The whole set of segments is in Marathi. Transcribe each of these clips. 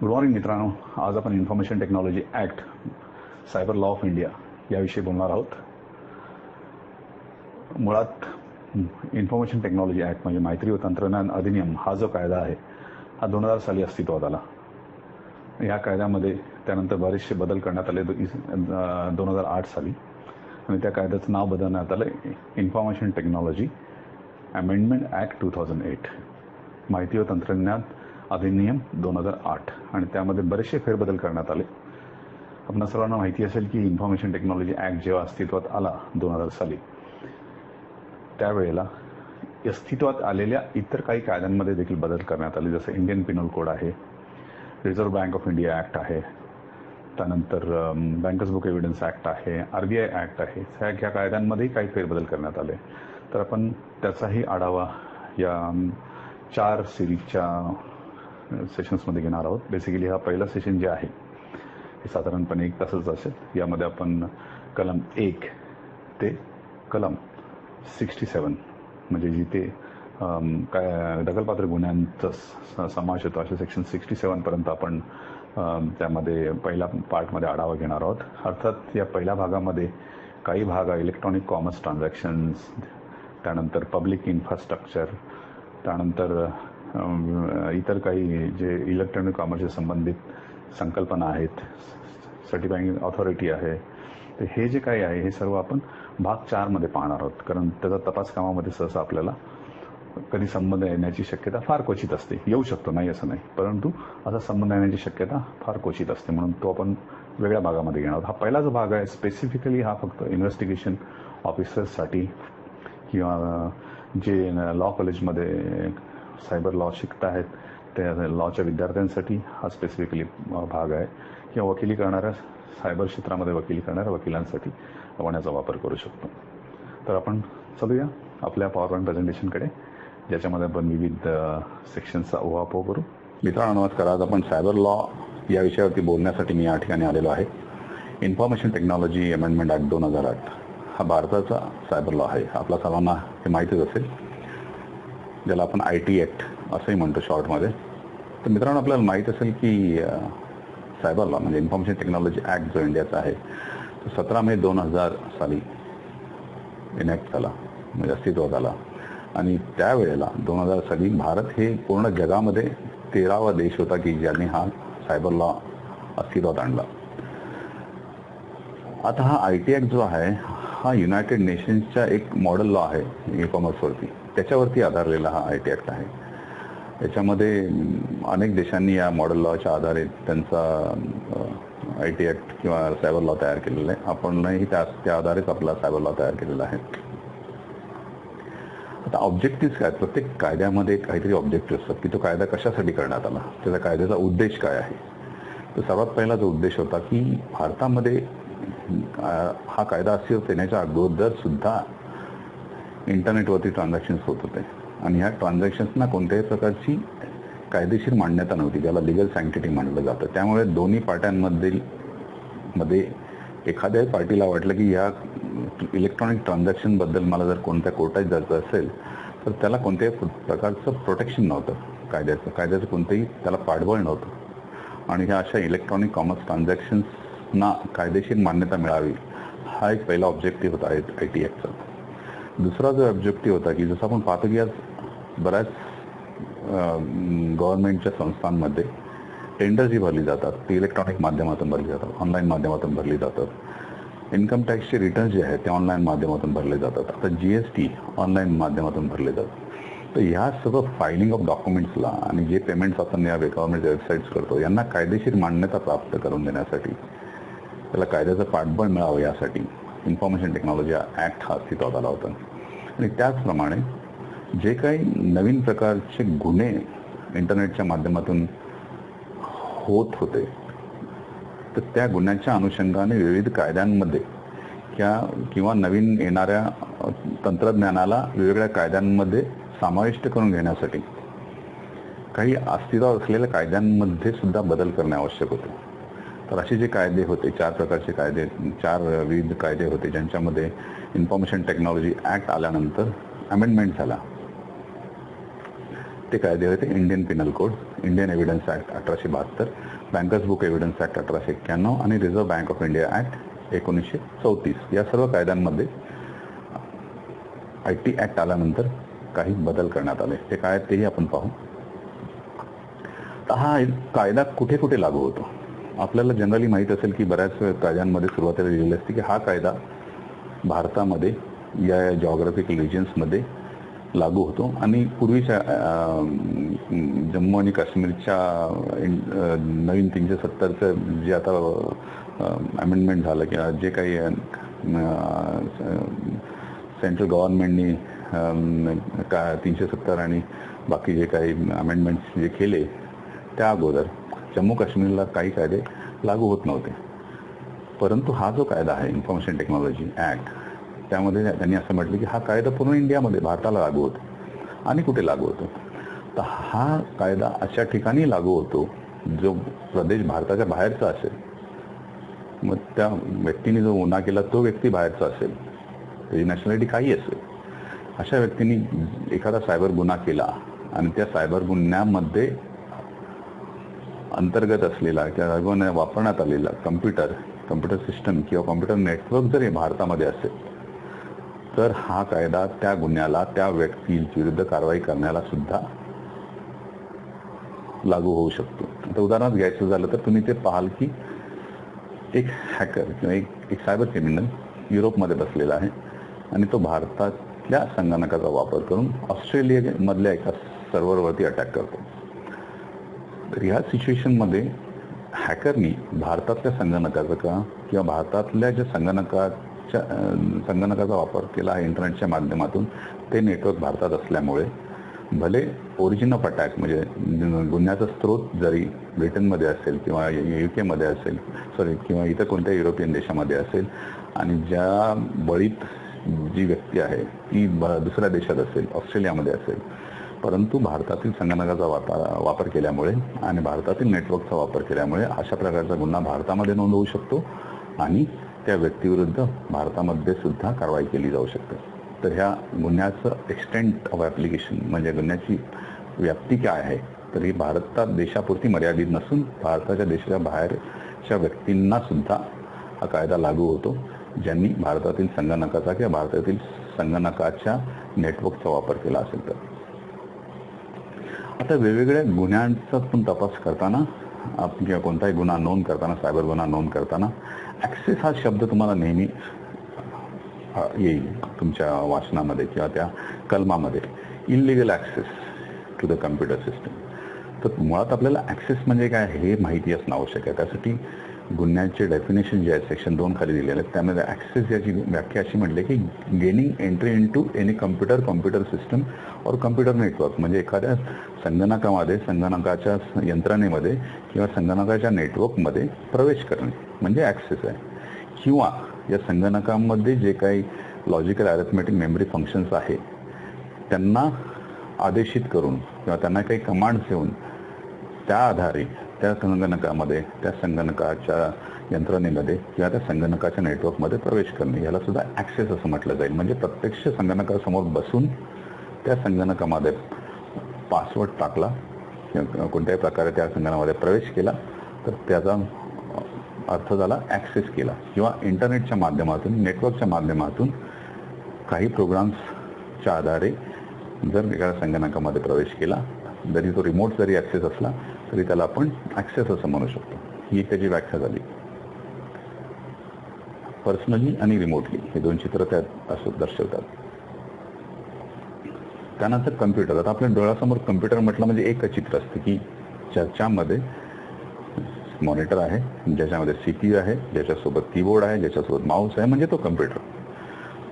गुड मॉर्निंग मित्रांनो. आज आपण information technology act, cyber law of India याविषयी बोलणार आहोत. मुळात इन्फॉर्मेशन टेक्नॉलॉजी ॲक्ट म्हणजे माहिती व तंत्रज्ञान अधिनियम हा जो कायदा आहे हा 2000 साली अस्तित्वात आला. या कायद्यामध्ये त्यानंतर बरेचसे बदल करण्यात आले 2008 साली, आणि त्या कायद्याचं नाव बदलण्यात आलं इन्फॉर्मेशन टेक्नॉलॉजी अमेंडमेंट ॲक्ट 2008, माहिती व तंत्रज्ञान अधिनियम 2008, आणि त्यामध्ये बरेचसे फेरबदल करण्यात आले. आपल्या सर्वांना माहिती असेल की इन्फॉर्मेशन टेक्नॉलॉजी ॲक्ट जेव्हा अस्तित्वात आला 2000 साली, त्यावेळेला अस्तित्वात आलेल्या इतर काही कायद्यांमध्ये देखील बदल करण्यात आले. जसं इंडियन पिनल कोड आहे, reserve bank of India act आहे, त्यानंतर बँकर्स बुक एव्हिडन्स ॲक्ट आहे, RBI ॲक्ट आहे. ह्या कायद्यांमध्येही काही फेरबदल करण्यात आले. तर आपण त्याचाही आढावा या 4 सिरीजच्या सेशन्समध्ये घेणार आहोत. बेसिकली हा पहिला सेशन जे आहे हे साधारणपणे 1 तासाचं असेल. यामध्ये आपण कलम 1 ते कलम 67 म्हणजे जिथे काय दखलपात्र गुन्ह्यांचा समावेश होतो असे सेक्शन 67 पर्यंत आपण त्यामध्ये पहिल्या पार्टमध्ये आढावा घेणार आहोत. अर्थात या पहिल्या भागामध्ये काही भाग इलेक्ट्रॉनिक कॉमर्स ट्रान्झॅक्शन्स, त्यानंतर पब्लिक इन्फ्रास्ट्रक्चर, त्यानंतर इतर काही जे इलेक्ट्रॉनिक कॉमर्सशी संबंधित संकल्पना आहेत, सर्टिफाईंग ऑथॉरिटी आहे, तर हे जे काही आहे हे सर्व आपण भाग 4 मध्ये पाहणार आहोत. कारण त्याचा तपास कामामध्ये सहसा आपल्याला कधी संबंध येण्याची शक्यता फार क्वचित असते. येऊ शकतो, नाही असं नाही, परंतु असा संबंध येण्याची शक्यता फार क्वचित असते, म्हणून तो आपण वेगळ्या भागामध्ये घेणार आहोत. हा पहिला जो भाग आहे स्पेसिफिकली हा फक्त इन्व्हेस्टिगेशन ऑफिसर्ससाठी किंवा जे लॉ कॉलेजमध्ये सायबर लॉ शिकत आहेत त्या लॉच्या विद्यार्थ्यांसाठी हा स्पेसिफिकली भाग आहे, किंवा वकिली करणाऱ्या सायबर क्षेत्रामध्ये वकिली करणाऱ्या वकिलांसाठी आपण याचा वापर करू शकतो. तर आपण चलूया आपल्या पॉवर पॉईंट प्रेझेंटेशनकडे, ज्याच्यामध्ये आपण विविध सेक्शन्सचा उहापोह करू. मित्रांनो नमस्कार. आज आपण सायबर लॉ या विषयावरती बोलण्यासाठी मी या ठिकाणी आलेलो आहे. इन्फॉर्मेशन टेक्नॉलॉजी अमेंडमेंट ॲक्ट 2008 हा भारताचा सायबर लॉ आहे. आपल्या सर्वांना हे माहितीच असेल, ज्याला आपण IT ॲक्ट असंही म्हणतो शॉर्टमध्ये. तर मित्रांनो आपल्याला माहीत असेल की सायबर लॉ म्हणजे इन्फॉर्मेशन टेक्नॉलॉजी ॲक्ट जो इंडियाचा आहे तो 17 मे 2000 साली इनॅक्ट झाला, म्हणजे अस्तित्वात आला. आणि त्यावेळेला 2000 साली भारत हे पूर्ण जगामध्ये 13वा देश होता की ज्यांनी हा सायबर लॉ अस्तित्वात आणला. आता हा IT ॲक्ट जो आहे हा युनायटेड नेशन्सच्या एक मॉडेल लॉ आहे ई कॉमर्सवरती, त्याच्यावरती आधारलेला हा IT ॲक्ट आहे. याच्यामध्ये अनेक देशांनी या मॉडेल लॉच्या आधारे त्यांचा IT ॲक्ट किंवा सायबर लॉ तयार केलेला आहे. आपणही त्या आधारेच आपला सायबर लॉ तयार केलेला आहे. आता ऑब्जेक्टिव्ह काय, प्रत्येक कायद्यामध्ये काहीतरी ऑब्जेक्टिव्ह असतात की तो कायदा कशासाठी करण्यात आला, त्याचा कायद्याचा उद्देश काय आहे. तर सर्वात पहिला जो उद्देश होता की भारतामध्ये हा कायदा अस्तित्वात येण्याच्या अगोदर सुद्धा इंटरनेटवरती ट्रान्झॅक्शन्स होत होते, आणि ह्या ट्रान्झॅक्शन्सना कोणत्याही प्रकारची कायदेशीर मान्यता नव्हती, ज्याला लिगल सँक्टिटी मानलं जातं. त्यामुळे दोन्ही पार्ट्यांमध्ये एखाद्याही पार्टीला वाटलं की ह्या इलेक्ट्रॉनिक ट्रान्झॅक्शनबद्दल मला जर कोणत्या कोर्टात जायचं असेल तर त्याला कोणत्याही प्रकारचं प्रोटेक्शन नव्हतं, कायद्याचं कोणतंही त्याला पाठबळ नव्हतं. आणि ह्या अशा इलेक्ट्रॉनिक कॉमर्स ट्रान्झॅक्शन्सना कायदेशीर मान्यता मिळावी हा एक पहिला ऑब्जेक्टिव्ह होता IT ॲक्टचा. दुसरा जो ऑब्जेक्टिव्ह होता की जसं आपण पाहतो की आज बऱ्याच गव्हर्नमेंटच्या संस्थांमध्ये टेंडर जी भरली जातात ती इलेक्ट्रॉनिक माध्यमातून भरली जातात, ऑनलाईन माध्यमातून भरली जातात. इन्कम टॅक्सचे रिटर्न्स जे आहेत ते ऑनलाईन माध्यमातून भरले जातात. आता GST ऑनलाईन माध्यमातून भरले जातात. तर ह्या सर्व फायलिंग ऑफ डॉक्युमेंट्सला आणि जे पेमेंट्स आपण या गव्हर्नमेंटच्या वेबसाईट्स करतो यांना कायदेशीर मान्यता प्राप्त करून देण्यासाठी, त्याला कायद्याचं पाठबळ मिळावं यासाठी इन्फॉर्मेशन टेक्नॉलॉजी ॲक्ट हा अस्तित्वात आला होता. आणि त्याचप्रमाणे जे काही नवीन प्रकारचे गुन्हे इंटरनेटच्या माध्यमातून होत होते तर त्या गुन्ह्याच्या अनुषंगाने विविध कायद्यांमध्ये किंवा नवीन येणाऱ्या तंत्रज्ञानाला वेगवेगळ्या कायद्यांमध्ये समाविष्ट करून घेण्यासाठी काही अस्तित्वात असलेल्या कायद्यांमध्ये सुद्धा बदल करणे आवश्यक होते. तर असे जे कायदे होते, 4 प्रकारचे कायदे, 4 विविध कायदे होते, ज्यांच्यामध्ये इन्फॉर्मेशन टेक्नॉलॉजी ॲक्ट आल्यानंतर अमेंडमेंट झाला. ते कायदे होते Indian Pinal code, Indian evidence act 1872, bankers book evidence act 1891 आणि reserve bank of India act 1934 या सर्व कायद्यांमध्ये IT ॲक्ट आल्यानंतर काही बदल करण्यात आले. ते काय तेही आपण पाहू. तर हा कायदा कुठे कुठे लागू होतो. आपल्याला जनरली माहीत असेल की बऱ्याच कायद्यांमध्ये सुरुवातीला लिहिलेलं असते की हा कायदा भारतामध्ये या जॉग्राफिकल रिजन्समध्ये लागू होतो आणि पूर्वीच्या जम्मू आणि काश्मीरच्या नवीन 370चं जे आता अमेंडमेंट झालं किंवा जे काही सेंट्रल गव्हर्नमेंटनी 370 आणि बाकी जे काही अमेंडमेंट्स जे केले त्या अगोदर जम्मू काश्मीरला काही कायदे लागू होत नव्हते. परंतु हा जो कायदा आहे इन्फॉर्मेशन टेक्नॉलॉजी ॲक्ट, त्यामध्ये त्यांनी असं म्हटलं की हा कायदा पूर्ण इंडियामध्ये भारताला लागू होतो. आणि कुठे लागू होतो तर हा कायदा अशा ठिकाणी लागू होतो जो प्रदेश भारताच्या बाहेरचा असेल. मग त्या व्यक्तीने जो गुन्हा केला तो व्यक्ती बाहेरचा असेल, त्याची नॅशनॅलिटी काही असेल, अशा व्यक्तीने एखादा सायबर गुन्हा केला आणि त्या सायबर गुन्ह्यामध्ये अंतर्गत असलेला किंवा वापरण्यात आलेला कम्प्युटर सिस्टम किंवा कम्प्युटर नेटवर्क जर भारतामध्ये असेल तर हा कायदा त्या गुन्ह्याला त्या व्यक्तीविरुद्ध कारवाई करण्याला सुद्धा लागू होऊ शकतो. आता उदाहरणार्थ घ्यायचं झालं तर तुम्ही ते पाहाल की एक हॅकर किंवा एक सायबर क्रिमिनल युरोपमध्ये बसलेला आहे आणि तो भारतातल्या संगणकाचा वापर करून ऑस्ट्रेलियामधल्या एका सर्व्हरवरती अटॅक करतो. तर ह्या सिच्युएशनमध्ये हॅकरनी भारतातल्या संगणकाचा किंवा भारतातल्या ज्या संगणकाचा वापर केला आहे इंटरनेटच्या माध्यमातून, ते नेटवर्क भारतात असल्यामुळे भले ओरिजिन ऑफ अटॅक म्हणजे गुन्ह्याचा स्रोत जरी ब्रिटनमध्ये असेल किंवा UK मध्ये असेल किंवा इतर कोणत्या युरोपियन देशामध्ये असेल आणि ज्या बळीत जी व्यक्ती आहे ती दुसऱ्या देशात असेल, ऑस्ट्रेलियामध्ये असेल, परंतु भारतातील संगणकाचा वापर केल्यामुळे आणि भारतातील नेटवर्कचा वापर केल्यामुळे अशा प्रकारचा गुन्हा भारतामध्ये नोंद होऊ शकतो आणि त्या व्यक्तीविरुद्ध भारतामध्ये सुद्धा कारवाई केली जाऊ शकते. तर ह्या गुन्ह्याचं एक्सटेंट ऑफ ॲप्लिकेशन म्हणजे गुन्ह्याची व्याप्ती काय आहे तर ही भारतात देशापुरती मर्यादित नसून भारताच्या देशाच्या बाहेरच्या व्यक्तींना सुद्धा हा कायदा लागू होतो ज्यांनी भारतातील संगणकाचा किंवा भारतातील संगणकाच्या नेटवर्कचा वापर केला असेल तर. आता वेगवेगळ्या गुन्ह्यांचा पण तपास करताना किंवा कोणताही गुन्हा नोंद करताना, सायबर गुन्हा नोंद करताना ॲक्सेस हा शब्द तुम्हाला नेहमी येईल तुमच्या वाचनामध्ये किंवा त्या कलमामध्ये. Illegal access to the computer system. तर मुळात आपल्याला ॲक्सेस म्हणजे काय हे माहिती असणं आवश्यक आहे. त्यासाठी गुन्ह्याचे डेफिनेशन जे आहे सेक्शन 2 खाली दिलेले आहेत त्यामध्ये ॲक्सेस याची व्याख्या अशी म्हटली की gaining entry into any computer system or computer network, म्हणजे एखाद्या संगणकामध्ये, संगणकाच्या यंत्रणेमध्ये किंवा संगणकाच्या नेटवर्कमध्ये प्रवेश करणे म्हणजे ॲक्सेस आहे. किंवा या संगणकामध्ये जे काही लॉजिकल अरिथमेटिक मेमरी फंक्शन्स आहे त्यांना आदेशित करून किंवा त्यांना काही कमांड्स देऊन त्या आधारे त्या संगणकामध्ये, त्या संगणकाच्या यंत्रणेमध्ये किंवा त्या संगणकाच्या नेटवर्कमध्ये प्रवेश करणे याला सुद्धा ॲक्सेस असं म्हटलं जाईल. म्हणजे प्रत्यक्ष संगणकासमोर बसून त्या संगणकामध्ये पासवर्ड टाकला किंवा कोणत्याही प्रकारे त्या संगणकामध्ये प्रवेश केला तर त्याचा अर्थ झाला ॲक्सेस केला. किंवा इंटरनेटच्या माध्यमातून, नेटवर्कच्या माध्यमातून काही प्रोग्राम्सच्या आधारे जर एखाद्या संगणकामध्ये प्रवेश केला, जरी तो रिमोट जरी ॲक्सेस असला तरी त्याला आपण ॲक्सेस असं म्हणू शकतो. ही त्याची व्याख्या झाली. पर्सनली आणि रिमोटली हे दोन चित्र त्यात असं दर्शवतात. त्यानंतर कम्प्युटर. आता आपल्या डोळ्यासमोर कम्प्युटर म्हटलं म्हणजे एकच चित्र असतं की ज्याच्यामध्ये मॉनिटर आहे, ज्याच्यामध्ये CPU आहे, ज्याच्यासोबत कीबोर्ड आहे, ज्याच्यासोबत माऊस आहे, म्हणजे तो कम्प्युटर.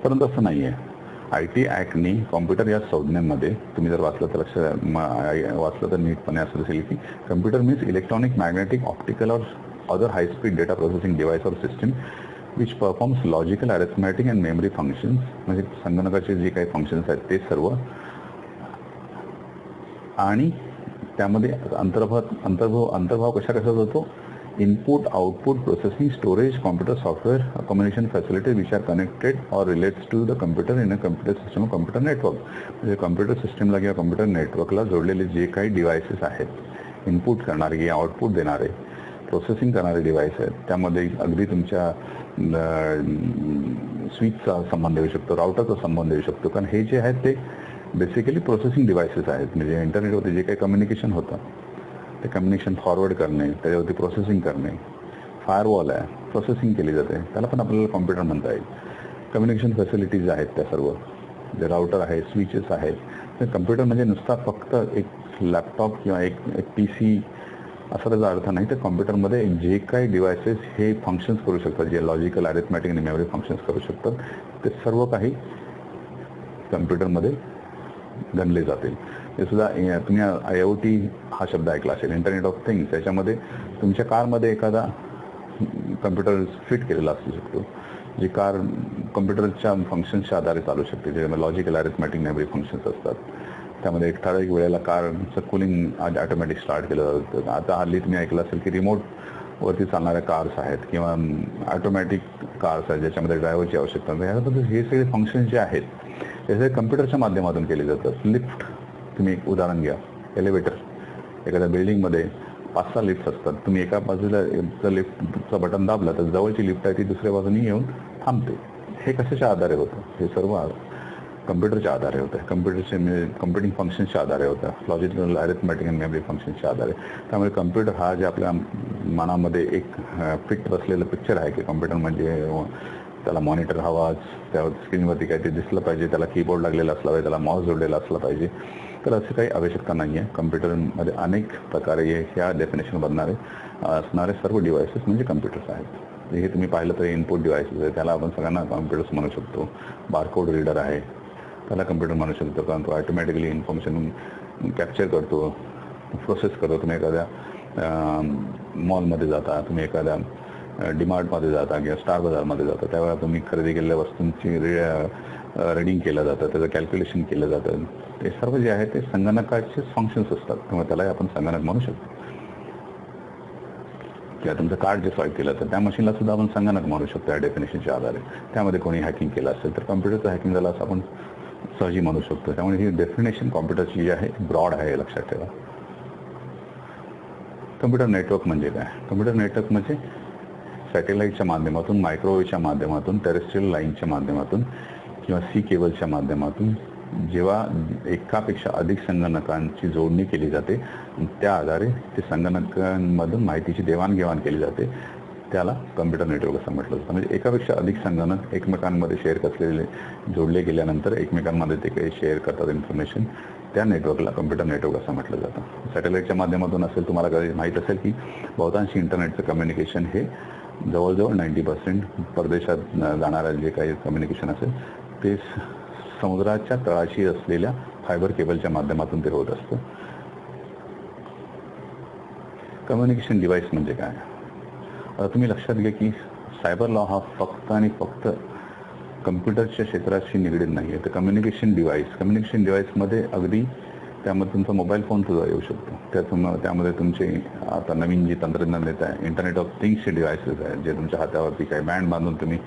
परंतु असं नाही आहे. IT ॲक्टनी कॉम्प्युटर या संज्ञेमध्ये तुम्ही जर वाचलं तर नीटपणे असं असेल की computer means electronic, magnetic, optical or other high speed data processing device or system which performs logical, arithmetic and memory functions. म्हणजे संगणकाचे जे काही फंक्शन्स आहेत ते सर्व आणि त्यामध्ये अंतर्भाव कशाचा होतो. Input, output, processing, storage, computer software, communication facilities which are connected or relates to the computer in a computer system, computer network. म्हणजे कम्प्युटर सिस्टमला किंवा कम्प्युटर नेटवर्कला जोडलेले जे काही डिव्हायसेस आहेत इनपुट करणारे किंवा आउटपुट देणारे प्रोसेसिंग करणारे डिव्हाइस आहेत. त्यामध्ये अगदी तुमच्या स्विचचा संबंध येऊ शकतो, राउटरचा संबंध येऊ शकतो, कारण हे जे आहेत ते बेसिकली प्रोसेसिंग डिव्हाइसेस आहेत. म्हणजे इंटरनेटवरती जे काही कम्युनिकेशन होतं ते कम्युनिकेशन फॉरवर्ड करणे, त्याच्यावरती प्रोसेसिंग करणे. फायरवॉल आहे, प्रोसेसिंग केली जाते, त्याला पण आपल्याला कॉम्प्युटर म्हणता येईल. कम्युनिकेशन फॅसिलिटीज आहेत त्या सर्व, जे राउटर आहे, स्विचेस आहेत. तर कम्प्युटर म्हणजे नुसता फक्त एक लॅपटॉप किंवा एक PC असा त्याचा अर्थ नाही. तर कॉम्प्युटरमध्ये जे काही डिव्हायसेस हे फंक्शन्स करू शकतात, जे लॉजिकल, अरिथमॅटिक आणि मेमरी फंक्शन्स करू शकतात, ते सर्व काही कम्प्युटरमध्ये गणले जातील. हे सुद्धा तुम्ही IoT हा शब्द ऐकला असेल, इंटरनेट ऑफ थिंग्स. त्याच्यामध्ये तुमच्या कारमध्ये एखादा कम्प्युटर फिट केलेला असू शकतो, जी कार कम्प्युटरच्या फंक्शन्सच्या आधारे चालू शकते, ज्यामध्ये लॉजिकल, अरिथमॅटिक, मेमरी फंक्शन्स असतात. त्यामध्ये एक ठराविक वेळेला कारचं कूलिंग ऑटोमॅटिक स्टार्ट केलं जातं. आता हल्ली तुम्ही ऐकलं असेल की रिमोटवरती चालणाऱ्या कार्स आहेत किंवा ऑटोमॅटिक कार्स आहेत, ज्याच्यामध्ये ड्रायव्हरची आवश्यकता नाही. याबद्दल हे सगळे फंक्शन्स जे आहेत हे सगळे कम्प्युटरच्या माध्यमातून केले जातात. लिफ्ट तुम्ही एक उदाहरण घ्या, एलिव्हेटर. एखाद्या बिल्डिंगमध्ये 5-6 लिफ्ट असतात. तुम्ही एका बाजूला लिफ्टचं बटन दाबलं तर जवळची लिफ्ट आहे ती दुसऱ्या बाजूनी येऊन थांबते. हे कशाच्या आधारे होतं? हे सर्व कम्प्युटरच्या आधारे होतं. कम्प्युटरचे कम्प्युटिंग फंक्शन्सच्या आधारे होतं, लॉजिकल, अरिथमॅटिक आणि मेमरी फंक्शन्सच्या आधारे. त्यामुळे कम्प्युटर हा जे आपल्या मनामध्ये एक फिट बसलेलं पिक्चर आहे की कम्प्युटर म्हणजे त्याला मॉनिटर हवाच, त्या स्क्रीनवरती काहीतरी दिसलं पाहिजे, त्याला कीबोर्ड लागलेला असला पाहिजे, त्याला माऊस जोडलेला असला पाहिजे. तर अशी काही आवश्यकता नाही आहे. कम्प्युटरमध्ये अनेक प्रकारे ह्या डेफिनेशन बनणारे असणारे सर्व डिव्हायसेस म्हणजे कम्प्युटर्स आहेत. हे तुम्ही पाहिलं तर इनपुट डिव्हायसेस आहे, त्याला आपण सगळ्यांना कम्प्युटर्स म्हणू शकतो. बारकोड रीडर आहे, त्याला कम्प्युटर म्हणू शकतो, कारण तो ऑटोमॅटिकली इन्फॉर्मेशन कॅप्चर करतो, प्रोसेस करतो. तुम्ही एखाद्या मॉलमध्ये जाता, तुम्ही एखाद्या डीमार्टमध्ये जाता किंवा स्टार बाजारमध्ये जाता, त्यावेळेला तुम्ही खरेदी केलेल्या वस्तूंची रीडिंग केलं जातं, त्याचं कॅल्क्युलेशन केलं जातं. ते सर्व जे आहे ते संगणकाचे फंक्शन्स असतात, त्यामुळे त्यालाही आपण संगणक म्हणू शकतो. किंवा तुमचं कार्ड जे स्वाईप केलं तर त्या मशीनला सुद्धा आपण संगणक म्हणू शकतो या डेफिनेशनच्या आधारे. त्यामध्ये कोणी हॅकिंग केलं असेल तर कम्प्युटरचं हॅकिंग झालं असं आपण सहजी म्हणू शकतो. त्यामुळे ही डेफिनेशन कॉम्प्युटरची जी आहे ब्रॉड आहे, लक्षात ठेवा. कम्प्युटर नेटवर्क म्हणजे काय? कम्प्युटर नेटवर्क म्हणजे सॅटेलाईटच्या माध्यमातून, मायक्रोवेव्हच्या माध्यमातून, टेरेस्ट्रियल लाईनच्या माध्यमातून किंवा सी केबलच्या माध्यमातून जेव्हा एकापेक्षा अधिक संगणकांची जोडणी केली जाते, त्या आधारे ते संगणकांमधून माहितीची देवाणघेवाण केली जाते, त्याला कम्प्युटर नेटवर्क असं म्हटलं जातं. म्हणजे एकापेक्षा अधिक संगणक एकमेकांमध्ये शेअर असलेले जोडले गेल्यानंतर एकमेकांमध्ये ते काही शेअर करतात इन्फॉर्मेशन, त्या नेटवर्कला कम्प्युटर नेटवर्क असं म्हटलं जातं. सॅटेलाईटच्या माध्यमातून असेल, तुम्हाला कधी माहीत असेल की बहुतांशी इंटरनेटचं कम्युनिकेशन हे जवळजवळ 90% परदेशात जाणारं जे काही कम्युनिकेशन असेल ते समुद्राच्या तळाशी असलेल्या फायबर केबलच्या माध्यमातून ते होत असतं. कम्युनिकेशन डिव्हाइस म्हणजे काय? आता तुम्ही लक्षात घ्या की सायबर लॉ हा फक्त आणि फक्त कम्प्युटरच्या क्षेत्राशी निगडीत नाही आहे. तर कम्युनिकेशन डिव्हाइसमध्ये अगदी त्यामध्ये तुमचा मोबाईल फोन सुद्धा येऊ शकतो. त्यामध्ये तुमचे आता नवीन जी तंत्रज्ञान येत आहे, इंटरनेट ऑफ थिंग्सचे डिव्हाइसेस आहेत, जे तुमच्या हातावरती काही बँड बांधून तुम्ही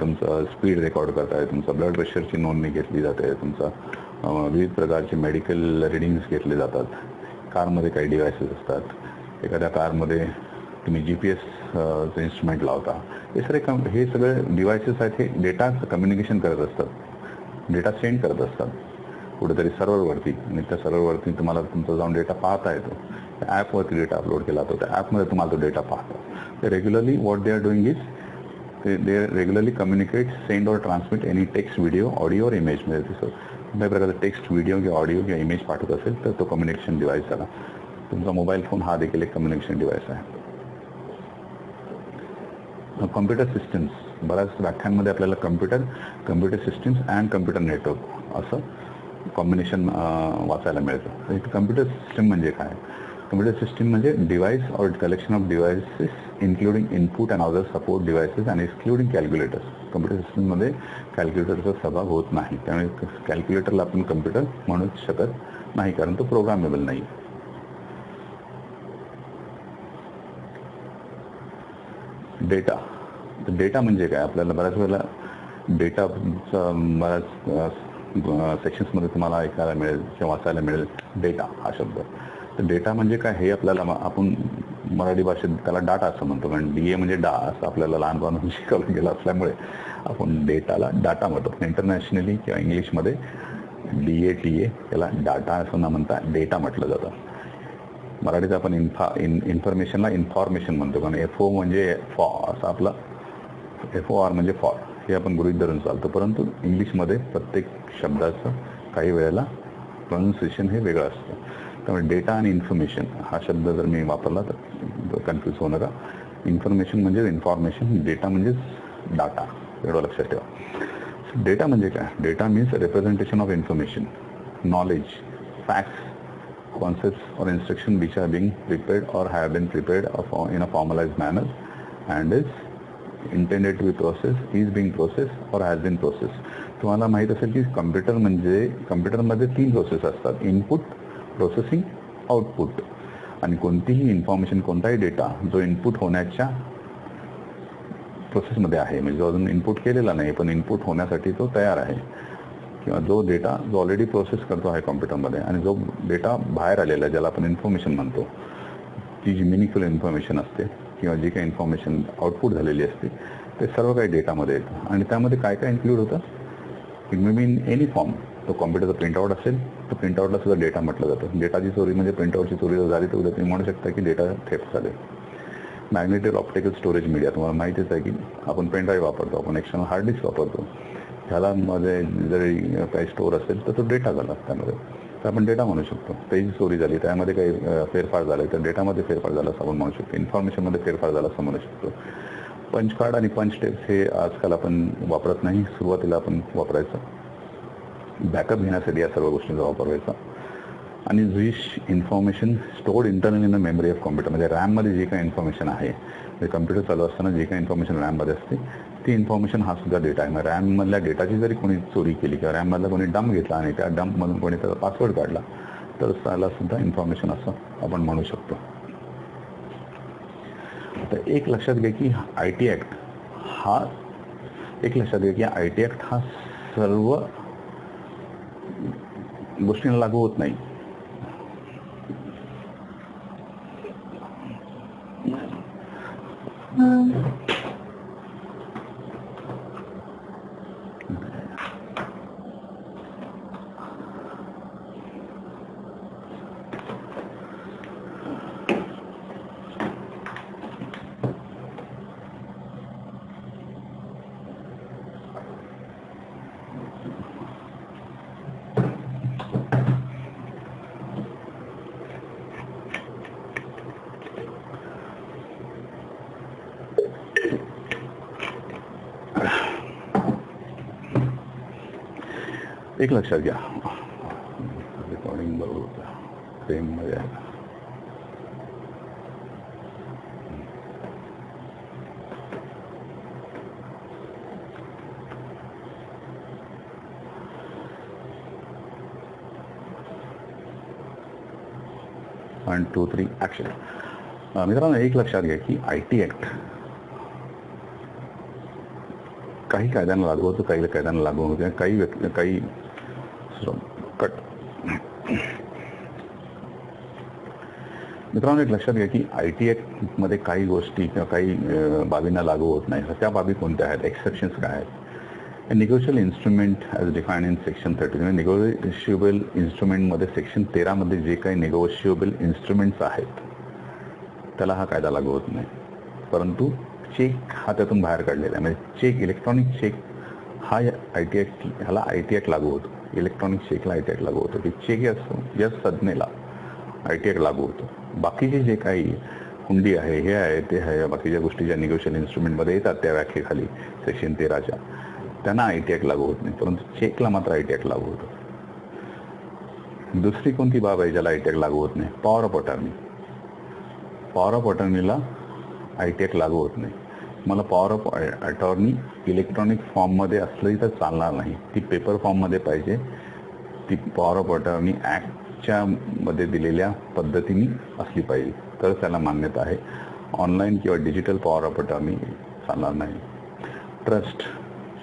तुमचं स्पीड रेकॉर्ड करताय, तुमचं ब्लड प्रेशरची नोंदणी घेतली जाते, तुमचा विविध प्रकारचे मेडिकल रिडिंग्स घेतले जातात. कारमध्ये काही डिव्हाइसेस असतात, एखाद्या कारमध्ये तुम्ही GPS इन्स्ट्रुमेंट लावता. हे सगळे डिव्हाइसेस आहेत, हे डेटाचं कम्युनिकेशन करत असतात, डेटा सेंड करत असतात कुठेतरी सर्व्हरवरती, आणि त्या सर्व्हरवरती तुम्हाला तुमचा जाऊन डेटा पाहता येतो. त्या ॲपवरती डेटा अपलोड केला जातो, त्या ॲपमध्ये तुम्हाला तो डेटा पाहता. Regularly what they are doing is they regularly communicate, send or transmit any text, video, audio or image. म्हणजे कुठल्याही प्रकारचा टेक्स्ट, व्हिडिओ किंवा ऑडिओ किंवा इमेज पाठवत असेल तर तो कम्युनिकेशन डिव्हाइस झाला. तुमचा मोबाईल फोन हा देखील एक कम्युनिकेशन डिव्हाइस आहे. कम्प्युटर सिस्टम्स, बऱ्याच व्याख्यांमध्ये आपल्याला computer systems and computer network असं कॉम्बिनेशन वाचायला मिळतं. कम्प्युटर सिस्टम म्हणजे काय? कम्प्युटर सिस्टम म्हणजे डिव्हाइस और collection of devices including input and other support devices and excluding calculators. Computer सिस्टममध्ये कॅल्क्युलेटरचा सहभाग होत नाही, त्यामुळे कॅल्क्युलेटरला आपण कम्प्युटर म्हणूच शकत नाही, कारण तो प्रोग्रामेबल नाही. डेटा म्हणजे काय? आपल्याला बऱ्याच वेळेला डेटाचा बऱ्याच सेक्शन्समध्ये तुम्हाला ऐकायला मिळेल किंवा वाचायला मिळेल डेटा हा शब्द. तर डेटा म्हणजे काय हे आपल्याला आपण मराठी भाषेत त्याला डाटा असं म्हणतो, कारण DA म्हणजे डा असं आपल्याला लहानपणापासून शिकवलं गेलं असल्यामुळे आपण डेटाला डाटा म्हणतो. इंटरनॅशनली किंवा इंग्लिशमध्ये DATA याला डाटा असं न म्हणता डेटा म्हटलं जातं. मराठीत आपण इन्फॉर्मेशनला इन्फॉर्मेशन म्हणतो, कारण FO म्हणजे फॉर असं आपला FOR म्हणजे फॉर हे आपण गृहीत धरून चालतो. परंतु इंग्लिशमध्ये प्रत्येक शब्दाचं काही वेळेला प्रोनाऊन्सिएशन हे वेगळं असतं. त्यामुळे डेटा आणि इन्फॉर्मेशन हा शब्द जर मी वापरला तर कन्फ्यूज होऊ नका. इन्फॉर्मेशन म्हणजे इन्फॉर्मेशन, डेटा म्हणजेच डाटा, एवढं लक्षात ठेवा. डेटा म्हणजे काय? Data means representation of information, knowledge, facts, concepts or instruction which are being prepared or have been prepared in a formalized manner and is intended to be processed, is being processed or has been processed. तुम्हाला माहित असेल की कम्प्युटरमध्ये 3 प्रोसेस असतात: इनपुट, प्रोसेसिंग, आउटपुट. आणि कोणतीही इन्फॉर्मेशन, कोणताही डेटा जो इनपुट होण्याच्या प्रोसेसमध्ये आहे, म्हणजे जो अजून इनपुट केलेला नाही पण इनपुट होण्यासाठी तो तयार आहे, किंवा जो डेटा जो ऑलरेडी प्रोसेस करतो आहे कॉम्प्युटरमध्ये, आणि जो डेटा बाहेर आलेला आहे ज्याला आपण इन्फॉर्मेशन म्हणतो, ती जी मिनिंगफुल इन्फॉर्मेशन असते किंवा जी काही इन्फॉर्मेशन आउटपुट झालेली असते, ते सर्व काही डेटामध्ये येतं. आणि त्यामध्ये काय काय इन्क्लूड होतं? It may be in any form. तो कॉम्प्युटरचा प्रिंटआउट असेल तर प्रिंटआउटला सुद्धा डेटा म्हटलं जातं. डेटाची चोरी म्हणजे प्रिंटआउटची चोरी जर झाली तर उद्या तुम्ही म्हणू शकता की डेटा थेफ्ट झाले. मॅग्नेटिक ऑप्टिकल स्टोरेज मीडिया, तुम्हाला माहितीच आहे की आपण पेनड्राईव्ह वापरतो, आपण एक्सटर्नल हार्ड डिस्क वापरतो. ह्याला मध्ये जरी काही स्टोअर असेल तर तो डेटा झाला, त्यामध्ये तर आपण डेटा म्हणू शकतो. त्याची चोरी झाली, त्यामध्ये काही फेरफार झाला तर डेटामध्ये फेरफार झाला असं आपण म्हणू शकतो. इन्फॉर्मेशनमध्ये फेरफार झाला असं म्हणू शकतो. पंच कार्ड आणि पंच टेप्स हे आजकाल आपण वापरत नाही, सुरुवातीला आपण वापरायचं. बॅकअप घेण्यासाठी या सर्व गोष्टींचा वापर व्हायचा. आणि जी information stored internal in the memory of computer, म्हणजे रॅममध्ये जे काही इन्फॉर्मेशन आहे, म्हणजे कम्प्युटर चालू असताना जे काही इन्फॉर्मेशन रॅममध्ये असते ती इन्फॉर्मेशन हा सुद्धा डेटा आहे. मग रॅममधल्या डेटाची जरी कोणी चोरी केली किंवा रॅममधला कोणी डंप घेतला आणि त्या डंपमधून कोणी त्याचा पासवर्ड काढला तर त्याला सुद्धा इन्फॉर्मेशन असं आपण म्हणू शकतो. तर एक लक्षात घ्या की IT ॲक्ट हा सर्व गोष्टींना लागू होत नाही. एक लक्षात घ्या, रेकॉर्डिंग बरोबर होतं, फ्रेममध्ये आहे. One two three action. मित्रांनो, एक लक्षात घ्या की IT ॲक्ट काही कायद्यांना लागू होतं, काही कायद्यांना लागू होते, काही कट. मित्रांनो, एक लक्षात घ्या की IT ॲक्टमध्ये काही गोष्टी किंवा काही बाबींना लागू होत नाही. त्या बाबी कोणत्या आहेत? एक्सेप्शन्स काय आहेत? Negotiable instrument as defined in section 13. Negotiable इन्स्ट्रुमेंटमध्ये सेक्शन 13 मध्ये जे काही निगोशिएबल इन्स्ट्रुमेंट्स आहेत त्याला हा कायदा लागू होत नाही. परंतु चेक हा त्यातून बाहेर काढलेला आहे. म्हणजे चेक, इलेक्ट्रॉनिक चेक हा IT ॲक्ट लागू होतो. इलेक्ट्रॉनिक चेकला IT ॲक्ट लागू होतो की चेक या संज्ञेला IT ॲक्ट लागू होतो. बाकीचे जे काही हुंडी आहे, हे आहे, ते आहे, बाकीच्या गोष्टी ज्या निगोशिएबल इन्स्ट्रुमेंटमध्ये येतात त्या व्याख्येखाली सेक्शन 13च्या, त्यांना IT ॲक्ट लागू होत नाही. परंतु चेकला मात्र IT ॲक्ट लागू होतो. दुसरी कोणती बाब आहे ज्याला IT ॲक्ट लागू होत नाही? Power of attorney. Power of अटर्नीला IT ॲक्ट लागू होत नाही. मला पॉवर ऑफ अटॉर्नी इलेक्ट्रॉनिक फॉर्ममध्ये असली तर चालणार नाही, ती पेपर फॉर्ममध्ये पाहिजे. ती पॉवर ऑफ अटॉर्नी ॲक्टच्या मध्ये दिलेल्या पद्धतीने असली पाहिजे तर त्याला मान्यता आहे. ऑनलाईन किंवा डिजिटल पॉवर ऑफ अटॉर्नी चालणार नाही. ट्रस्ट,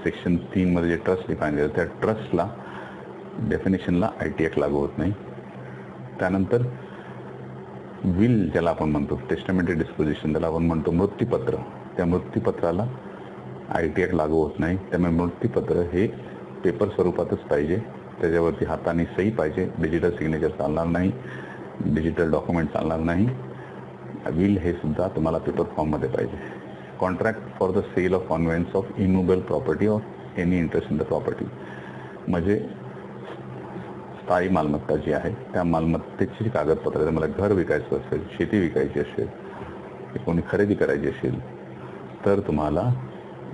सेक्शन 3 मध्ये जे ट्रस्ट डिफाईन केलं त्या ट्रस्टला डेफिनेशनला IT ॲक्ट लागू होत नाही. त्यानंतर विल ज्याला आपण म्हणतो, टेस्टामेंटरी डिस्पोजिशन ज्याला आपण म्हणतो, मृत्यूपत्र, त्या मृत्यूपत्राला ITI ॲक्ट लागू होत नाही. त्यामुळे मृत्यूपत्र हे पेपर स्वरूपातच पाहिजे, त्याच्यावरती हाताने सही पाहिजे, डिजिटल सिग्नेचर चालणार नाही, डिजिटल डॉक्युमेंट चालणार नाही. विल हे सुद्धा तुम्हाला पेपर फॉर्ममध्ये पाहिजे. Contract for the sale of conveyance of immovable property or any interest in the property, म्हणजे स्थायी मालमत्ता जी आहे त्या मालमत्तेची कागदपत्र, मला घर विकायचं असेल, शेती विकायची असेल, कोणी खरेदी करायची असेल, तर तुम्हाला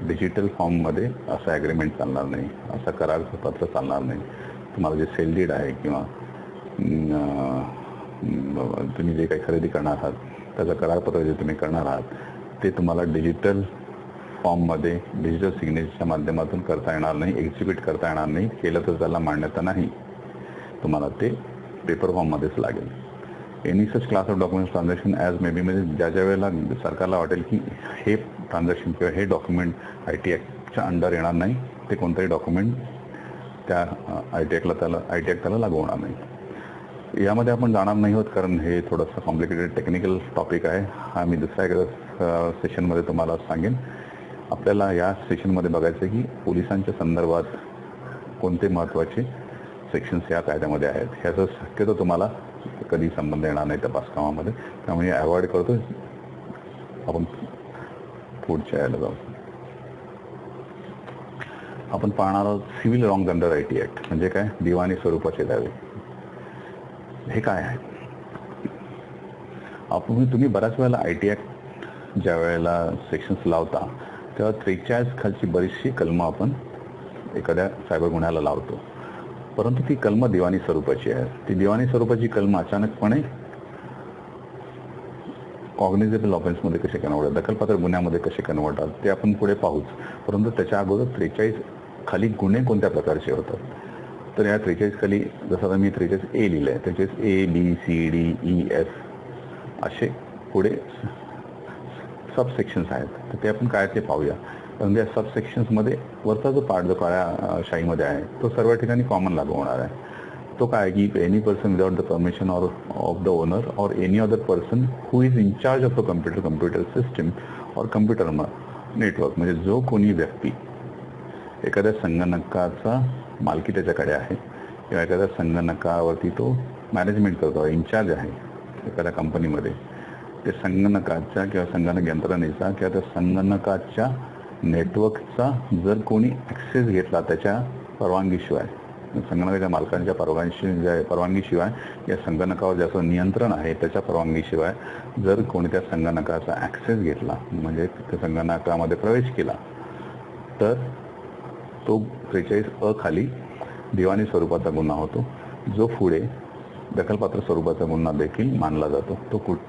डिजिटल फॉर्ममध्ये असं ॲग्रीमेंट चालणार नाही, असं करारचं पत्र चालणार नाही. तुम्हाला जे सेल डीड आहे किंवा तुम्ही जे काही खरेदी करणार आहात त्याचं करारपत्र जे तुम्ही करणार आहात ते तुम्हाला डिजिटल फॉर्ममध्ये डिजिटल सिग्नेचरच्या माध्यमातून करता येणार नाही, एक्झिक्यूट करता येणार नाही. केलं तर त्याला मान्यता नाही, तुम्हाला ते पेपर फॉर्ममध्येच लागेल. Any such class of documents transaction as may be, म्हणजे ज्या वेळेला सरकारला वाटेल की हे ट्रान्झॅक्शन किंवा हे डॉक्युमेंट ITI ॲक्टच्या अंडर येणार नाही, ते कोणतंही डॉक्युमेंट त्या ITI ॲक्ट त्याला लागू होणार नाही. यामध्ये आपण जाणार नाही आहोत कारण हे थोडंसं कॉम्प्लिकेटेड टेक्निकल टॉपिक आहे. हा मी दुसऱ्या एखाद्या सेशनमध्ये तुम्हाला सांगेन. आपल्याला या सेशनमध्ये बघायचं आहे की पोलिसांच्या संदर्भात कोणते महत्त्वाचे सेक्शन्स या कायद्यामध्ये आहेत. ह्याचा शक्यतो तुम्हाला कधी संबंध येणार नाही तपास कामामध्ये, त्यामुळे अवॉइड करतो. आपण पुढच्या यायला जाऊ. आपण पाहणार आहोत सिव्हिल रॉंग्ज अंडर ITI ॲक्ट, म्हणजे काय, दिवाणी स्वरूपाचे दावे. हे काय आहे? तुम्ही बऱ्याच वेळेला ITI ॲक्ट ज्या वेळेला सेक्शन्स लावता तेव्हा 43 खालची बरीचशी कलमं आपण एखाद्या सायबर गुन्ह्याला लावतो, परंतु ती कलम दिवाणी स्वरूपाची आहे. ती दिवाणी स्वरूपाची कलम अचानकपणे कॉग्निझेबल ऑफेन्समध्ये कसे कन्वर्ट, दखलपात्र गुन्ह्यामध्ये कसे कन्वर्ट होतात ते आपण पुढे पाहूच. परंतु त्याच्या अगोदर 43 खाली गुन्हे कोणत्या प्रकारचे होतात, तर या 43 खाली जसं आता मी 43A लिहिलं आहे, 43A B C D E F असे पुढे सबसेक्शन्स आहेत. तर ते आपण काय ते पाहूया. म्हणजे सबसेक्शन्समध्ये वरचा जो पार्ट जो काळ्या शाईमध्ये आहे तो सर्व ठिकाणी कॉमन लागू होणार आहे. तो काय की any person without the permission of the owner or any other person who is in charge of the computer system or computer network, म्हणजे जो कोणी व्यक्ती एखाद्या संगणकाचा मालकी त्याच्याकडे आहे किंवा एखाद्या संगणकावरती तो मॅनेजमेंट करतो, इन्चार्ज आहे एखाद्या कंपनीमध्ये, ते संगणकाच्या किंवा संगणक यंत्रणेचा किंवा त्या संगणकाच्या नेटवर्कचा जर कोणी ॲक्सेस घेतला त्याच्या परवानगीशिवाय, संगणकाच्या मालकांच्या परवानगीशिवाय या संगणकावर ज्याचं नियंत्रण आहे त्याच्या परवानगीशिवाय जर कोणी त्या संगणकाचा ॲक्सेस घेतला, म्हणजे त्या संगणकामध्ये प्रवेश केला, तर तो 43A खाली दिवाणी स्वरूपाचा गुन्हा होतो, जो पुढे दखलपात्र स्वरूपाचा गुन्हा देखील मानला जातो.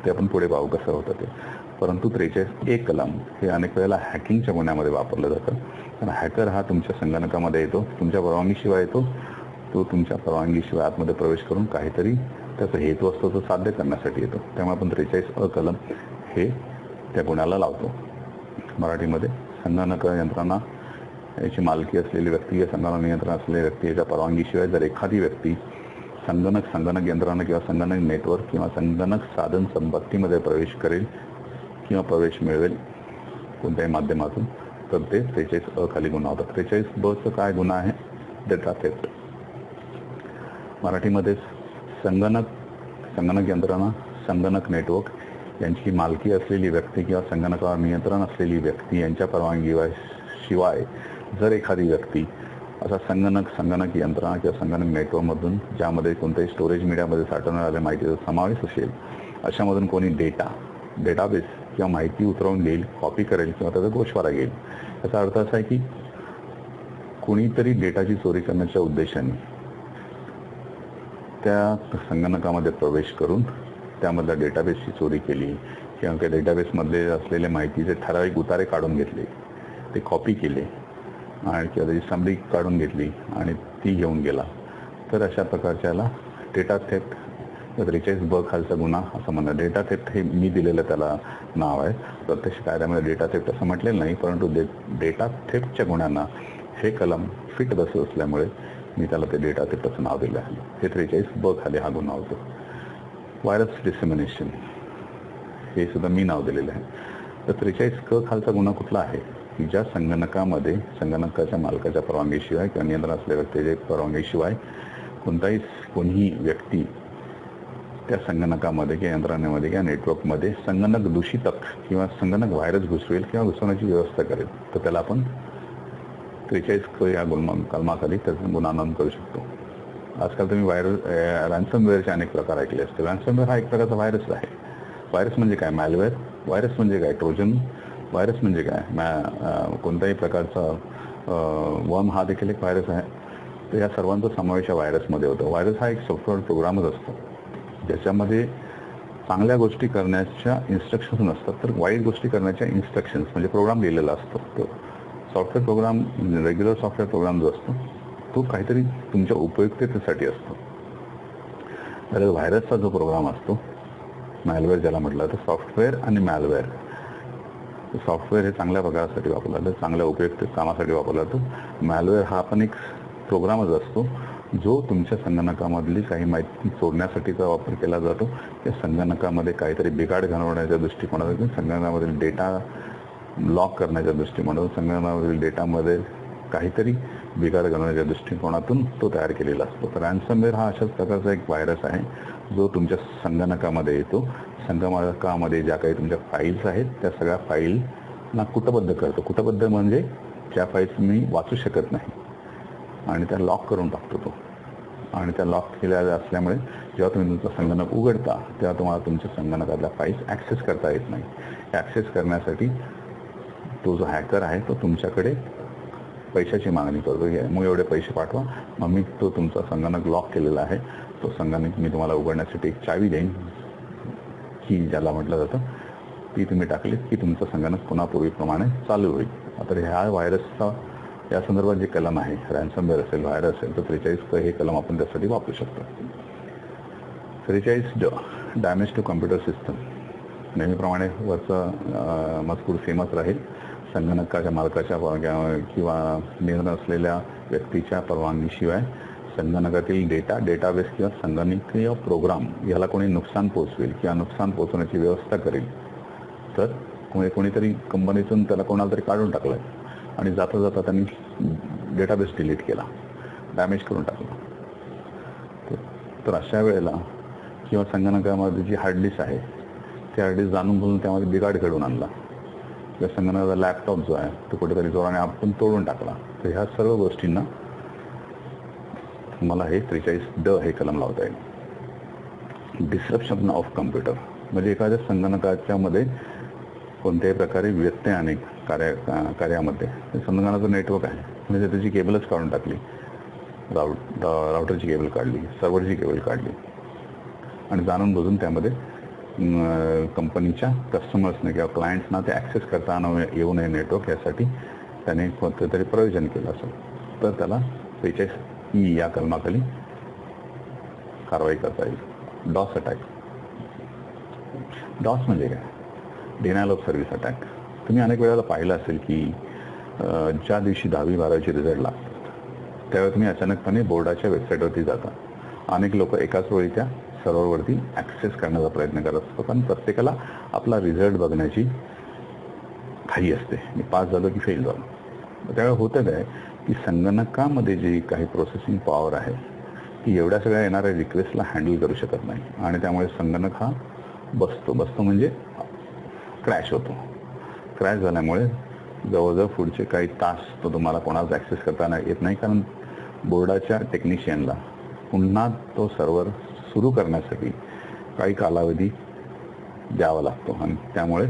ते आपण पुढे पाहू कसं होतं ते. परंतु 43A कलम हे अनेक वेळेला हॅकिंगच्या गुन्ह्यामध्ये वापरलं जातं. कारण हॅकर हा तुमच्या संगणकामध्ये येतो, तुमच्या परवानगीशिवाय येतो, तो तुमच्या परवानगीशिवाय आतमध्ये प्रवेश करून काहीतरी त्याचा हेतू असतो तो साध्य करण्यासाठी येतो. त्यामुळे आपण 43A कलम हे त्या गुन्ह्याला लावतो. मराठीमध्ये संगणक यंत्रणा याची मालकी असलेली व्यक्ती या संगणक नियंत्रण असलेली व्यक्ती याच्या परवानगीशिवाय जर एखादी व्यक्ती संगणक यंत्रणा किंवा संगणक नेटवर्क किंवा संगणक साधन संपत्तीमध्ये प्रवेश करेल किंवा प्रवेश मिळवेल कोणत्याही माध्यमातून, तर ते 43A खाली गुन्हा होता. 43B काय गुन्हा आहे? Data theft. मराठीमध्ये संगणक यंत्रणा, संगणक नेटवर्क यांची मालकी असलेली व्यक्ती किंवा संगणकावर नियंत्रण असलेली व्यक्ती यांच्या परवानगीशिवाय जर एखादी व्यक्ती असा संगणक यंत्रणा किंवा संगणक नेटवर्कमधून ज्यामध्ये कोणत्याही स्टोरेज मीडियामध्ये साठवण्यात आलेल्या माहितीचा समावेश असेल अशामधून कोणी डेटाबेस किंवा माहिती उतरवून घेईल, कॉपी करेल किंवा त्याचा गोषवारा घेईल. याचा अर्थ असा आहे की कोणीतरी डेटाची चोरी करण्याच्या उद्देशाने त्या संगणकामध्ये प्रवेश करून त्यामधल्या डेटाबेसची चोरी केली किंवा त्या डेटाबेसमधले असलेले माहितीचे ठराविक उतारे काढून घेतले, ते कॉपी केले आणि किंवा त्याची समरी काढून घेतली आणि ती घेऊन गेला, तर अशा प्रकारच्याला डेटा थेफ्ट 43B खालचा गुन्हा असं म्हणतात. डेटा थेफ्ट हे मी दिलेलं त्याला नाव आहे. प्रत्यक्ष कायद्यामध्ये डेटा थेफ्ट असं म्हटलेलं नाही, परंतु डेटा थेफ्टच्या गुन्ह्यांना हे कलम फिट बसत असल्यामुळे मी त्याला ते डेटा थेफ्ट असं नाव दिलं आहे. हे 43B खाली हा गुन्हा होतो. व्हायरस डिसेमिनेशन हे सुद्धा मी नाव दिलेलं आहे. तर 43क खालचा गुन्हा कुठला आहे की ज्या संगणकामध्ये संगणकाच्या मालकाच्या परवानगीशिवाय किंवा नियंत्रण असलेल्या व्यक्तीच्या परवानगीशिवाय कोणीही व्यक्ती त्या संगणकामध्ये किंवा यंत्रणेमध्ये किंवा नेटवर्कमध्ये संगणक दूषितक किंवा संगणक व्हायरस घुसवेल किंवा घुसवण्याची व्यवस्था करेल तर त्याला आपण 43क या कलमाखाली त्याचा गुन्हा नोंद करू शकतो. आजकाल तुम्ही रॅन्समवेअरचे अनेक प्रकार ऐकले असतील. रॅन्समवेअर हा एक प्रकारचा व्हायरस आहे. व्हायरस म्हणजे काय? मॅलवेअर. व्हायरस म्हणजे काय? ट्रोजन. व्हायरस म्हणजे काय? कोणत्याही प्रकारचा वर्म हा देखील एक व्हायरस आहे. तर या सर्वांचा समावेश या व्हायरसमध्ये होतो. व्हायरस हा एक सॉफ्टवेअर प्रोग्रामच असतो ज्याच्यामध्ये चांगल्या गोष्टी करण्याच्या इन्स्ट्रक्शन्स नसतात तर वाईट गोष्टी करण्याच्या इन्स्ट्रक्शन्स म्हणजे प्रोग्राम लिहिलेला असतो. तो software program regular software program जो असतो तो काहीतरी तुमच्या उपयुक्ततेसाठी असतो. तर व्हायरसचा जो प्रोग्राम असतो मॅलवेअर ज्याला म्हटलं तर सॉफ्टवेअर आणि मॅलवेअर. सॉफ्टवेअर हे चांगल्या प्रकारासाठी वापरलं जातं, चांगल्या उपयुक्त कामासाठी वापरलं जातं. मॅलवेअर हा पण एक प्रोग्रामच असतो जो तुमच्या संगणकामधली काही माहिती चोरण्यासाठीचा वापर केला जातो. त्या संगणकामध्ये काहीतरी बिघाड घडवण्याच्या दृष्टिकोनातून, संगणकामधील डेटा लॉक करण्याच्या दृष्टिकोनातून, संगणकामधील डेटामध्ये काहीतरी बिघाड घडवण्याच्या दृष्टिकोनातून तो तयार केलेला असतो. तर रॅन्समवेअर हा अशाच प्रकारचा एक व्हायरस आहे जो तुमच्या संगणकामध्ये येतो. संगणकामध्ये ज्या काही तुमच्या फाईल्स आहेत त्या सगळ्या फाईलना कुटबद्ध करतो. कुटबद्ध म्हणजे ज्या फाईल्स तुम्ही वाचू शकत नाही आणि त्या लॉक करून टाकतो तो. आणि त्या लॉक केलेल्या असल्यामुळे जेव्हा तुम्ही तुमचा संगणक उघडता तेव्हा तुम्हाला तुमच्या संगणकातल्या फाईल्स ॲक्सेस करता येत नाही. ॲक्सेस करण्यासाठी तो जो हॅकर आहे तो तुमच्याकडे पैशाची मागणी करतो. मग एवढे पैसे पाठवा, मग मी तो तुमचा संगणक लॉक केलेला आहे तो संगणक मी तुम्हाला उघडण्यासाठी एक चावी देईन की ज्याला म्हटलं जातं, ती तुम्ही टाकली की तुमचं संगणक पुन्हा पूर्वीप्रमाणे चालू होईल. आता ह्या व्हायरसचा या संदर्भात जे कलम आहे, रॅन्समवेअर असेल, व्हायरस असेल, तर 43 हे कलम आपण त्यासाठी वापरू शकतो. 43 डॅमेज टू कम्प्युटर सिस्टम. नेहमीप्रमाणे वरचा मजकूर सेमच राहील. संगणकाच्या मालकाच्या किंवा नियंत्रण असलेल्या व्यक्तीच्या परवानगीशिवाय संगणकातील डेटाबेस किंवा संगणकीय प्रोग्राम याला कोणी नुकसान पोहोचवेल किंवा नुकसान पोहोचवण्याची व्यवस्था करेल तर कोणीतरी कंपनीतून त्याला कोणाला तरी काढून टाकलं आणि जाता जाता त्यांनी डेटाबेस डिलीट केला, डॅमेज करून टाकला. तर अशा वेळेला किंवा संगणकामध्ये जी हार्ड डिस्क आहे ती हार्ड डिस्क जाणून बुजून त्यामध्ये बिघाड घडवून आणला किंवा संगणकाचा लॅपटॉप जो आहे तो कुठेतरी जोराने आपण तोडून टाकला तर ह्या सर्व गोष्टींना मला हे 43 हे कलम लावता येईल. डिसरप्शन ऑफ कम्प्युटर म्हणजे एखाद्या संगणकाच्या मध्ये कोणत्याही प्रकारे व्यत्यय आणि कार्यामध्ये संगणकाचं नेटवर्क आहे म्हणजे त्याची केबलच काढून टाकली, राउटरची केबल काढली, सर्व्हरची केबल काढली आणि जाणून बुजून त्यामध्ये कंपनीच्या कस्टमर्सने किंवा क्लायंट्सना ते ॲक्सेस करता येऊ नये नेटवर्क यासाठी त्याने कोणतं तरी प्रयोजन केलं असेल तर त्याला 43 या कलमाखाली कारवाई करता येईल. डॉस अटॅक. डॉस म्हणजे काय? Denial of service attack. तुम्ही अनेक वेळेला पाहिलं असेल की ज्या दिवशी 10वी 12वीचे रिझल्ट लागतात त्यावेळी तुम्ही अचानकपणे बोर्डाच्या वेबसाईटवरती जाता. अनेक लोक एकाच वेळी त्या सर्व्हरवरती ॲक्सेस करण्याचा प्रयत्न करत असतो पण प्रत्येकाला आपला रिझल्ट बघण्याची घाई असते. मी पास झालो की फेल झालो. त्यावेळी होतं काय की संगणकामध्ये जी काही प्रोसेसिंग पॉवर आहे ती एवढ्या सगळ्या येणाऱ्या रिक्वेस्टला हँडल करू शकत नाही आणि त्यामुळे संगणक हा बसतो म्हणजे क्रॅश होतो. क्रॅश झाल्यामुळे जवळजवळ पुढचे काही तास तो तुम्हाला कोणालाच ॲक्सेस करता येत नाही कारण बोर्डाच्या टेक्निशियनला पुन्हा तो सर्व्हर सुरू करण्यासाठी काही कालावधी द्यावा लागतो आणि त्यामुळे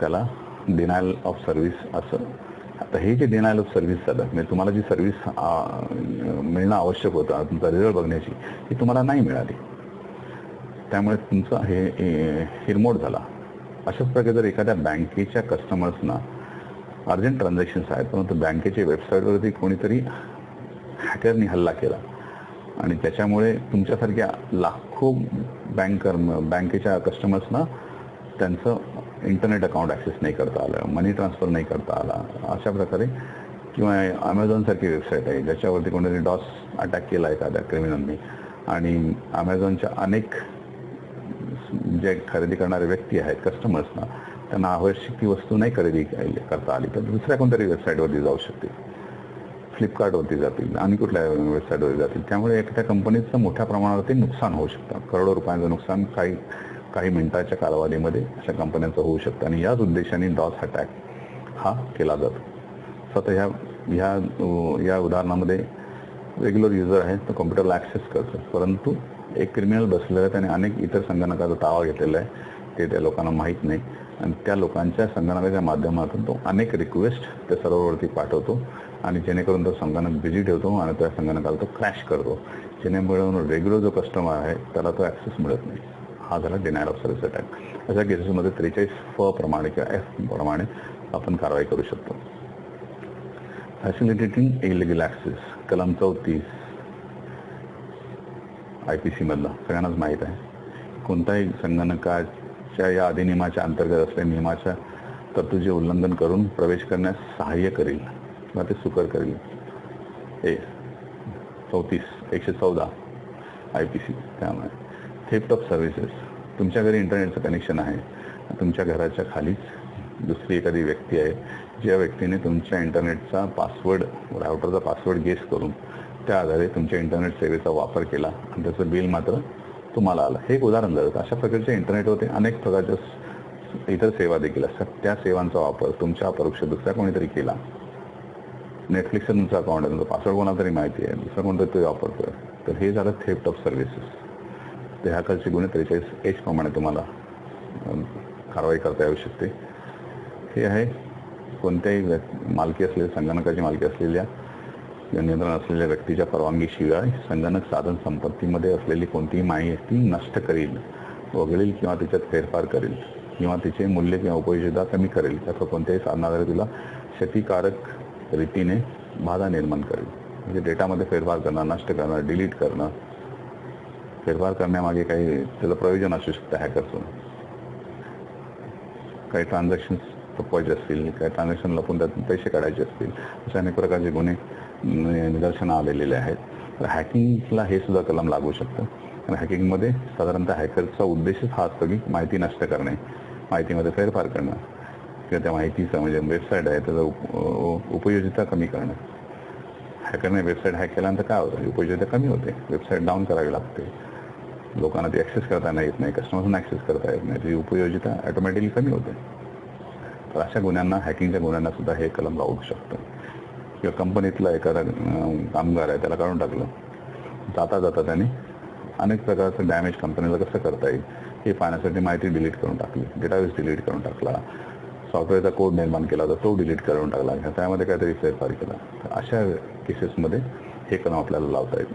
त्याला डिनायल ऑफ सर्व्हिस असं. आता हे जे डिनायल ऑफ सर्व्हिस झालं म्हणजे तुम्हाला जी सर्व्हिस मिळणं आवश्यक होतं तुमचा रिझल्ट बघण्याची ती तुम्हाला नाही मिळाली त्यामुळे तुमचा हे हिरमोड झाला. अशाच प्रकारे जर एखाद्या बँकेच्या कस्टमर्सना अर्जंट ट्रान्झॅक्शन्स आहेत परंतु बँकेच्या वेबसाईटवरती कोणीतरी हॅकरनी हल्ला केला आणि त्याच्यामुळे तुमच्यासारख्या लाखो बँकेच्या कस्टमर्सना त्यांचं इंटरनेट अकाउंट ॲक्सेस नाही करता आलं, मनी ट्रान्सफर नाही करता आला. अशा प्रकारे किंवा अमेझॉनसारखी वेबसाईट आहे ज्याच्यावरती कोणीतरी डॉस अटॅक केला एखाद्या क्रिमिनलनी आणि अमेझॉनच्या अनेक जे खरेदी करणारे व्यक्ती आहेत कस्टमर्सना त्यांना आवश्यक ती वस्तू नाही खरेदी करता आली तर दुसऱ्या कोणत्याही वेबसाईटवरती जाऊ शकते, फ्लिपकार्टवरती जातील आणि कुठल्या वेबसाईटवरती जातील. त्यामुळे एखाद्या कंपनीचं मोठ्या प्रमाणावरती नुकसान होऊ शकतं. करोडो रुपयांचं नुकसान काही मिनिटाच्या कालावधीमध्ये अशा कंपन्यांचं होऊ शकतं आणि याच उद्देशाने डॉस अटॅक हा केला जातो. स्वतः या उदाहरणामध्ये रेग्युलर युजर आहे तो कॉम्प्युटरला ॲक्सेस करतो, परंतु एक क्रिमिनल बसलेला आहे त्याने अनेक इतर संगणकाचा ताबा घेतलेला आहे ते त्या लोकांना माहीत नाही आणि त्या लोकांच्या संगणकाच्या माध्यमातून तो अनेक रिक्वेस्ट त्या सर्व्हरवरती पाठवतो आणि जेणेकरून तो संगणक बिझी ठेवतो आणि त्या संगणकाला तो क्रॅश करतो, जेणेकरून रेग्युलर जो कस्टमर आहे त्याला तो ॲक्सेस मिळत नाही. हा झाला डिनायल ऑफ सर्व्हिस अटॅक. अशा केसेसमध्ये 43 प्रमाणे किंवा एफ प्रमाणे आपण कारवाई करू शकतो. फॅसिलिटेटिंग इलिगल ॲक्सेस कलम 34 IPC मधला सगळ्यांनाच माहीत आहे. कोणताही संगणकाच्या या अधिनियमाच्या अंतर्गत असलेल्या नियमाच्या तरतुदीचे उल्लंघन करून प्रवेश करण्यास सहाय्य करेल किंवा ते सुकर करेल. हे 114 IPC. त्यामुळे थेफ्ट ऑफ सर्व्हिसेस, तुमच्या घरी इंटरनेटचं कनेक्शन आहे, तुमच्या घराच्या खालीच दुसरी एखादी व्यक्ती आहे ज्या व्यक्तीने तुमच्या इंटरनेटचा पासवर्ड राउटरचा पासवर्ड गेस करून त्या आधारे तुमच्या इंटरनेट सेवेचा वापर केला आणि त्याचं बिल मात्र तुम्हाला आलं. हे एक उदाहरण झालं. अशा प्रकारच्या इंटरनेटवरती अनेक प्रकारच्या इतर सेवा देखील असतात. त्या सेवांचा वापर तुमच्या अपरोक्ष दुसऱ्या कोणीतरी केला. नेटफ्लिक्सचं तुमचं अकाउंट आहे, तुमचा पासवर्ड कोणाला तरी माहिती आहे, दुसरा कोणतरी ते वापरतोय, तर हे झालं थेफ्ट ऑफ सर्व्हिसेस. ते ह्याकडचे गुन्हे 43H प्रमाणे तुम्हाला कारवाई करता येऊ शकते. हे आहे कोणत्याही मालकी असलेल्या संगणकाची मालकी असलेल्या किंवा नियंत्रण असलेल्या व्यक्तीच्या परवानगीशिवाय संगणक साधन संपत्तीमध्ये असलेली कोणतीही माहिती नष्ट करेल, वगळेल किंवा त्याच्यात फेरफार करेल किंवा तिचे मूल्य किंवा उपयोगिता कमी करेल त्याचं कोणत्याही साधनाद्वारे तिला क्षतिकारक रीतीने बाधा निर्माण करेल. म्हणजे डेटामध्ये फेरफार करणं, नष्ट करणं, डिलीट करणं, फेरफार करण्यामागे काही त्याचं प्रयोजन असू शकतं हॅकरचं. काही ट्रान्झॅक्शन्स थपवायचे असतील, काही ट्रान्झॅक्शन लपून त्यातून पैसे काढायचे असतील, अशा अनेक प्रकारचे गुन्हे निदर्शनं आलेले आहेत. तर हॅकिंगला हे सुद्धा कलम लागू शकतं. आणि हॅकिंगमध्ये साधारणतः हॅकरचा उद्देशच हा असतो की माहिती नष्ट करणे, माहितीमध्ये फेरफार करणं किंवा त्या माहितीचं म्हणजे वेबसाईट आहे त्याचं उपयोगिता कमी करणं. हॅकरने वेबसाईट हॅक केल्यानंतर काय होतं, उपयोगिता कमी होते, वेबसाईट डाऊन करावी लागते, लोकांना ती ॲक्सेस करता येत नाही, कस्टमर्सना ॲक्सेस करता येत नाही, त्याची उपयोगिता ऑटोमॅटिकली कमी होते. तर अशा गुन्ह्यांना, हॅकिंगच्या गुन्ह्यांना सुद्धा हे कलम लागू शकतं. किंवा कंपनीतला एखादा कामगार आहे त्याला काढून टाकलं, जाता जाता त्याने अनेक प्रकारचं डॅमेज कंपनीला कसं करता येईल हे पाहण्यासाठी माहिती डिलीट करून टाकली, डेटाबेस डिलीट करून टाकला, सॉफ्टवेअरचा कोड निर्माण केला तर तो डिलीट करून टाकला, त्यामध्ये काहीतरी फेरफार केला. तर अशा केसेसमध्ये हे कलम आपल्याला लावता येईल.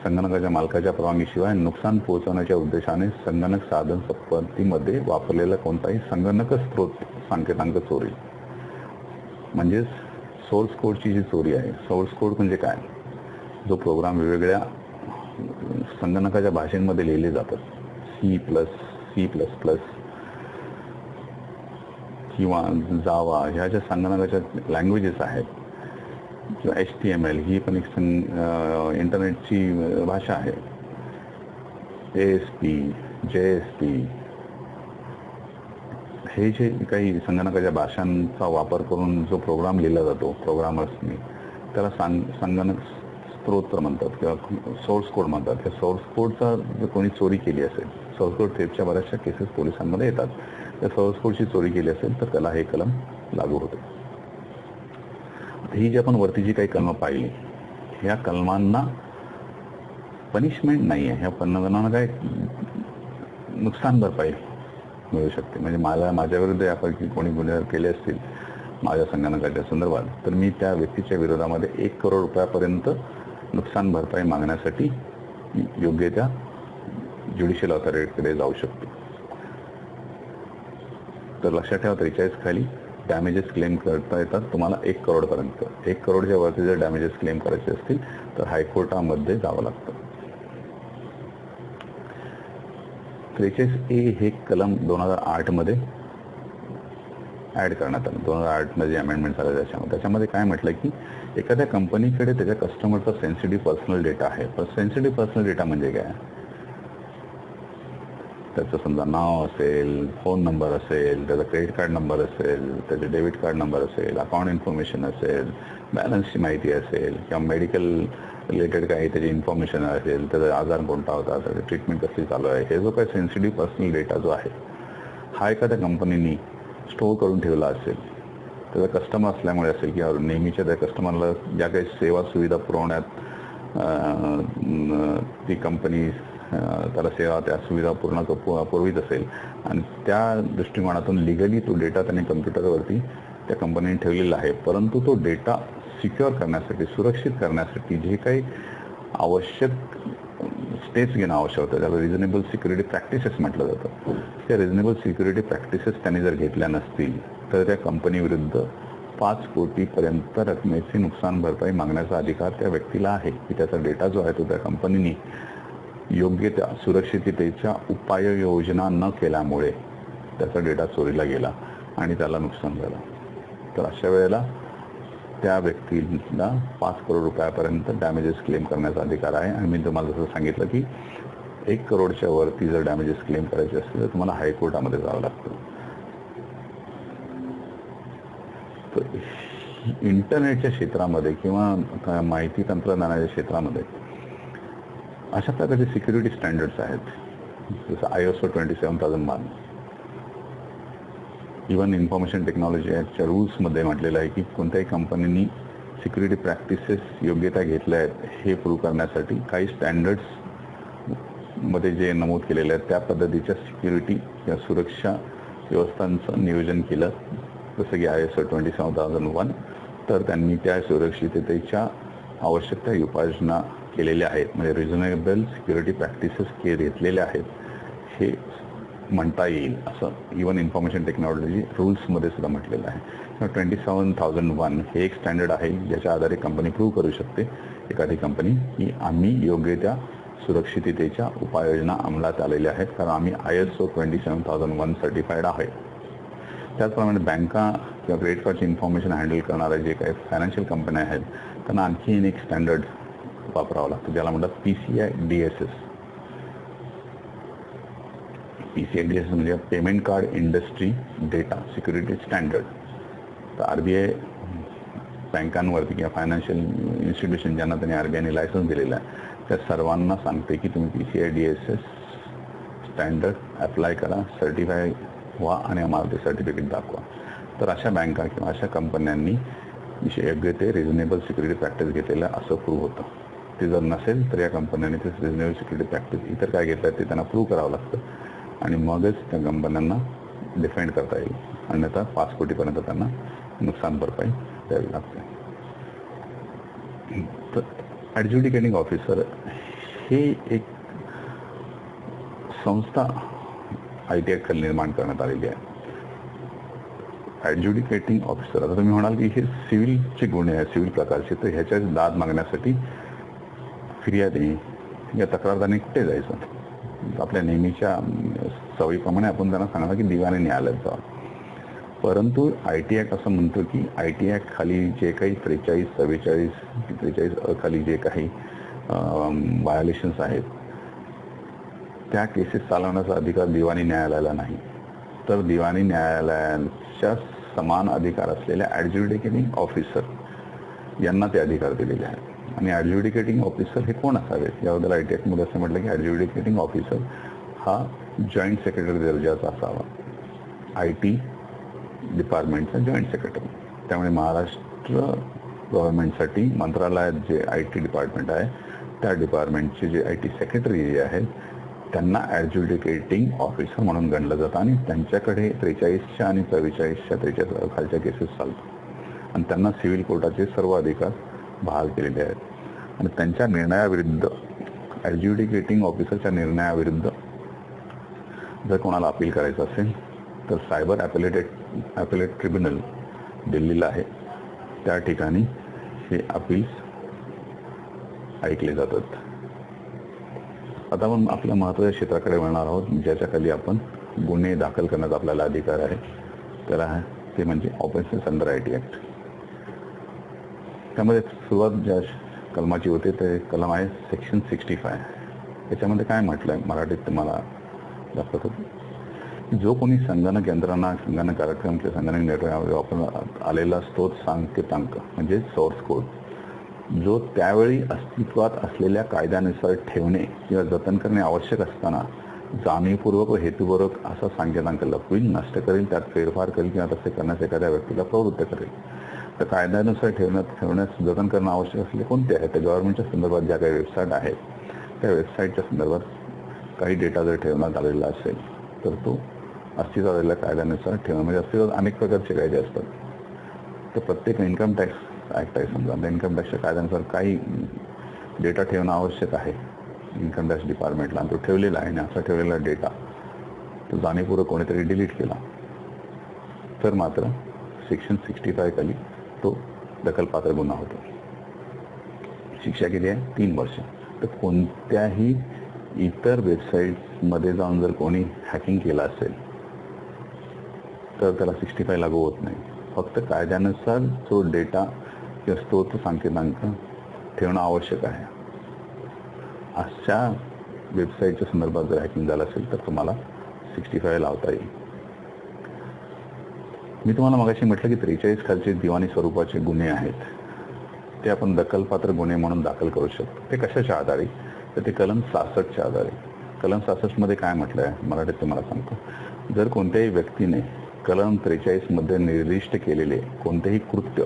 संगणकाच्या मालकाच्या परवानगीशिवाय नुकसान पोहोचवण्याच्या उद्देशाने संगणक साधन संपत्तीमध्ये वापरलेला कोणताही संगणक स्त्रोत संकेतांक चोरी, म्हणजेच सोर्स कोडची जी चोरी आहे. सोर्स कोड म्हणजे काय, जो प्रोग्राम वेगवेगळ्या संगणकाच्या भाषेमध्ये लिहिले जातात, C++, किंवा जावा ह्या ज्या संगणकाच्या लँग्वेजेस आहेत, किंवा HTML ही पण एक इंटरनेटची भाषा आहे, ASP, JSP, हे जे काही संगणकाच्या भाषांचा वापर करून जो प्रोग्राम लिहिला जातो प्रोग्रामर्सनी, त्याला संगणक स्त्रोत म्हणतात किंवा सोर्स कोड म्हणतात. त्या सोर्स कोडचा जर कोणी चोरी केली असेल, सोर्स कोड थेफ्टच्या बऱ्याचशा केसेस पोलिसांमध्ये येतात, त्या सोर्स कोडची चोरी केली असेल तर त्याला हे कलम लागू होते. ही जी आपण वरती जी काही कलमं पाहिली, ह्या कलमांना पनिशमेंट नाही आहे, ह्या कलमांना काय नुकसान भरपाई मिळू शकते. म्हणजे माझ्या विरुद्ध यापैकी कोणी गुन्हे केले असतील माझ्या संगणकाच्या संदर्भात, तर मी त्या व्यक्तीच्या विरोधामध्ये 1 करोड रुपयापर्यंत नुकसान भरपाई मागण्यासाठी योग्य त्या ज्युडिशियल अथॉरिटीकडे जाऊ शकतो. तर लक्षात ठेवा, 43 खाली डॅमेजेस क्लेम करता येतात तुम्हाला 1 करोडपर्यंत. 1 करोडच्या वरती जर डॅमेजेस क्लेम करायचे असतील तर हायकोर्टामध्ये जावं लागतं. 43A हे कलम 2008 मध्ये ॲड करण्यात आलं. 2008 मध्ये अमेंडमेंट झालं त्याच्यामध्ये काय म्हटलं की एखाद्या कंपनीकडे त्याच्या कस्टमरचा सेन्सिटिव्ह पर्सनल डेटा आहे. पण सेन्सिटिव्ह पर्सनल डेटा म्हणजे काय, त्याचं समजा नाव असेल, फोन नंबर असेल, त्याचा क्रेडिट कार्ड नंबर असेल, त्याचे डेबिट कार्ड नंबर असेल, अकाउंट इन्फॉर्मेशन असेल, बॅलन्सची माहिती असेल किंवा मेडिकल रिलेटेड काही त्याची इन्फॉर्मेशन असेल, त्याचा आजार कोणता होता, त्याची ट्रीटमेंट कसली चालू आहे, हे जो काही सेन्सिटिव्ह पर्सनल डेटा जो आहे हा एखाद्या कंपनीनी स्टोअर करून ठेवला असेल, त्याचा कस्टमर असल्यामुळे असेल किंवा नेहमीच्या त्या कस्टमरला ज्या काही सेवा सुविधा पुरवण्यात ती कंपनी त्याला सेवा त्या सुविधा पूर्ण पुरवीत असेल आणि त्या दृष्टिकोनातून लिगली तो डेटा त्याने कम्प्युटरवरती त्या कंपनीने ठेवलेला आहे, परंतु तो डेटा सिक्युअर करण्यासाठी, सुरक्षित करण्यासाठी जे काही आवश्यक स्टेप्स घेणं आवश्यक होतं, त्याला रिझनेबल सिक्युरिटी प्रॅक्टिसेस म्हटलं जातं. त्या रिझनेबल सिक्युरिटी प्रॅक्टिसेस त्यांनी जर घेतल्या नसतील तर त्या कंपनीविरुद्ध 5 कोटीपर्यंत रकमेची नुकसान भरपाई मागण्याचा अधिकार त्या व्यक्तीला आहे की त्याचा डेटा जो आहे तो त्या कंपनीने योग्य त्या सुरक्षिततेच्या उपाययोजना न केल्यामुळे त्याचा डेटा चोरीला गेला आणि त्याला नुकसान झालं. तर अशा वेळेला त्या व्यक्तीला 5 करोड रुपयापर्यंत डॅमेजेस क्लेम करण्याचा अधिकार आहे. आणि मी तुम्हाला जसं सांगितलं की 1 करोडच्या वरती जर डॅमेजेस क्लेम करायचे असतील तर तुम्हाला हायकोर्टामध्ये जावं लागतं. तर इंटरनेटच्या क्षेत्रामध्ये किंवा माहिती तंत्रज्ञानाच्या क्षेत्रामध्ये अशा प्रकारचे सिक्युरिटी स्टँडर्ड्स आहेत, जसं ISO 27001. इव्हन इन्फॉर्मेशन टेक्नॉलॉजी ॲक्टच्या रूल्समध्ये म्हटलेलं आहे की कोणत्याही कंपनीनी सिक्युरिटी प्रॅक्टिसेस योग्यता घेतल्या आहेत हे प्रूव्ह करण्यासाठी काही स्टँडर्ड्समध्ये जे नमूद केलेलं आहे त्या पद्धतीच्या सिक्युरिटी या सुरक्षा व्यवस्थांचं नियोजन केलं, जसं की ISO 27001. तर त्यांनी त्या सुरक्षिततेच्या आवश्यक त्या उपाययोजना केलेल्या आहेत, म्हणजे रिझनेबल सिक्युरिटी प्रॅक्टिसेस घेतलेल्या आहेत हे म्हणता येईल, असं इव्हन इन्फॉर्मेशन टेक्नॉलॉजी रूल्समध्ये सुद्धा म्हटलेलं आहे. 27001 हे एक स्टँडर्ड आहे ज्याच्या आधारे कंपनी प्रूव्ह करू शकते, एखादी कंपनी, की आम्ही योग्य त्या सुरक्षिततेच्या उपाययोजना अंमलात आलेल्या आहेत कारण आम्ही ISO 27001 सर्टिफाईड आहे. त्याचप्रमाणे बँका किंवा क्रेडिट कार्डची इन्फॉर्मेशन हँडल करणाऱ्या जे काही फायनान्शियल कंपन्या आहेत त्यांना आणखी एक स्टँडर्ड वापरावं लागतं, ज्याला म्हणतात PCI DSS. PCI DSS म्हणजे payment card industry data security standard. तर RBI बँकांवरती किंवा फायनान्शियल इन्स्टिट्यूशन ज्यांना त्यांनी RBIने लायसन्स दिलेलं आहे त्या सर्वांना सांगते की तुम्ही PCI DSS स्टँडर्ड अप्लाय करा, सर्टिफाय व्हा आणि आम्हाला ते सर्टिफिकेट दाखवा. तर अशा बँका किंवा अशा कंपन्यांनी योग्य ते रिझनेबल सिक्युरिटी प्रॅक्टिस घेतलेलं असं प्रूव्ह होतं. ते जर नसेल तर या कंपन्यांनी ते रिझनेबल सिक्युरिटी प्रॅक्टिस इतर काय घेतलं ते त्यांना प्रूव्ह करावं लागतं आणि मगच त्या कंपन्यांना डिफेंड करता येईल, अन्यथा 5 कोटीपर्यंत त्यांना नुकसान भरपाई द्यावी लागते. तर ॲडज्युडिकेटिंग ऑफिसर हे एक संस्था ITI खाली निर्माण करण्यात आलेली आहे. ॲडज्युडिकेटिंग ऑफिसर, आता तुम्ही म्हणाल की हे सिव्हिलचे गुन्हे आहेत, सिव्हिल प्रकारचे, तर ह्याच्या दाद मागण्यासाठी फिर्यादी या तक्रारदाराने कुठे जायचं? आपल्या नेहमीच्या सवयीप्रमाणे आपण त्यांना सांगणार की दिवाणी न्यायालयात जावं. परंतु ITI ॲक्ट असं म्हणतो की ITI ॲक्ट खाली जे काही 43, 43 खाली जे काही व्हायोलेशन्स आहेत त्या केसेस चालवण्याचा अधिकार दिवाणी न्यायालयाला नाही, तर दिवाणी न्यायालयाच्या समान अधिकार असलेल्या ॲडज्युडिकेटिंग ऑफिसर यांना ते अधिकार दिलेले आहेत. आणि ॲडज्युडिकेटिंग ऑफिसर हे कोण असावेत याबद्दल ITI ॲक्टमध्ये असं म्हटलं की ॲडज्युडिकेटिंग ऑफिसर हा जॉईंट सेक्रेटरी दर्जाचा असावा, IT डिपार्टमेंटचा जॉईंट सेक्रेटरी. त्यामुळे महाराष्ट्र गव्हर्नमेंटसाठी मंत्रालयात जे IT डिपार्टमेंट आहे त्या डिपार्टमेंटचे जे IT सेक्रेटरी जे आहेत त्यांना ॲडज्युडिकेटिंग ऑफिसर म्हणून गणलं जातं आणि त्यांच्याकडे 43च्या आणि 44च्या खालच्या केसेस चालतात आणि त्यांना सिव्हिल कोर्टाचे सर्व अधिकार बहाल केलेले आहेत. आणि त्यांच्या निर्णयाविरुद्ध, ॲडज्युडिकेटिंग ऑफिसरच्या निर्णयाविरुद्ध जर कोणाला अपील करायचं असेल तर सायबर ॲपेलेट ट्रिब्युनल दिल्लीला आहे, त्या ठिकाणी हे अपील्स ऐकले जातात. आता आपण आपल्या महत्त्वाच्या क्षेत्राकडे वळणार आहोत, ज्याच्या खाली आपण गुन्हे दाखल करण्याचा आपल्याला अधिकार आहे, त्याला ते म्हणजे ऑफेन्सेस अंडर ITI ॲक्ट. त्यामध्ये सुरुवात ज्या कलमाची होते ते कलम आहे सेक्शन 65. याच्यामध्ये काय म्हटलं आहे मराठीत तुम्हाला लक्षात होतं. जो कोणी संगणक यंत्रणा, संगणक कार्यक्रम किंवा संगणक नेटवर्क वापरून आलेला स्त्रोत संकेतांक म्हणजे सोर्स कोड जो त्यावेळी अस्तित्वात असलेल्या कायद्यानुसार ठेवणे किंवा जतन करणे आवश्यक असताना जाणीवपूर्वक व हेतुपूर्वक असा संकेतांक लपवील, नष्ट करेल, त्यात फेरफार करेल किंवा तसे करण्यास एखाद्या व्यक्तीला प्रवृत्त करेल. तर कायद्यानुसार ठेवण्यास जतन करणं आवश्यक असलेले कोणते आहे? तर गव्हर्नमेंटच्या संदर्भात ज्या काही वेबसाईट आहेत त्या वेबसाईटच्या संदर्भात काही डेटा जर ठेवण्यात आलेला असेल तर तो अस्तित्वात आलेल्या कायद्यानुसार ठेवणं. म्हणजे अस्तित्वात अनेक प्रकारचे कायदे असतात. तर प्रत्येक इन्कम टॅक्स ॲक्ट आहे समजा, त्या इन्कम टॅक्सच्या कायद्यानुसार काही डेटा ठेवणं आवश्यक आहे इन्कम टॅक्स डिपार्टमेंटला, आणि तो ठेवलेला आहे. आणि असा ठेवलेला डेटा तो जाणीवपूर्वक कोणीतरी डिलीट केला तर मात्र सेक्शन 65 खाली तो दखलपात्र गुन्हा होतो. शिक्षा किती आहे? 3 वर्ष. तर कोणत्याही इतर वेबसाईटमध्ये जाऊन जर कोणी हॅकिंग केलं असेल तर त्याला 65 लागू होत नाही. फक्त कायद्यानुसार जो डेटा किंवा स्त्रोत संकेतांक ठेवणं आवश्यक आहे अशा वेबसाईटच्या संदर्भात जर हॅकिंग झालं असेल तर तुम्हाला 65 लावता येईल. मी तुम्हाला मगाशी म्हटलं की 43 खालचे दिवाणी स्वरूपाचे गुन्हे आहेत ते आपण दखलपात्र गुन्हे म्हणून दाखल करू शकतो. ते कशाच्या आधारे? तर ते कलम 66च्या आधारे. कलम 66 मध्ये काय म्हटलं आहे मराठीत तुम्हाला सांगतो. जर कोणत्याही व्यक्तीने कलम 43 मध्ये निर्दिष्ट केलेले कोणतेही कृत्य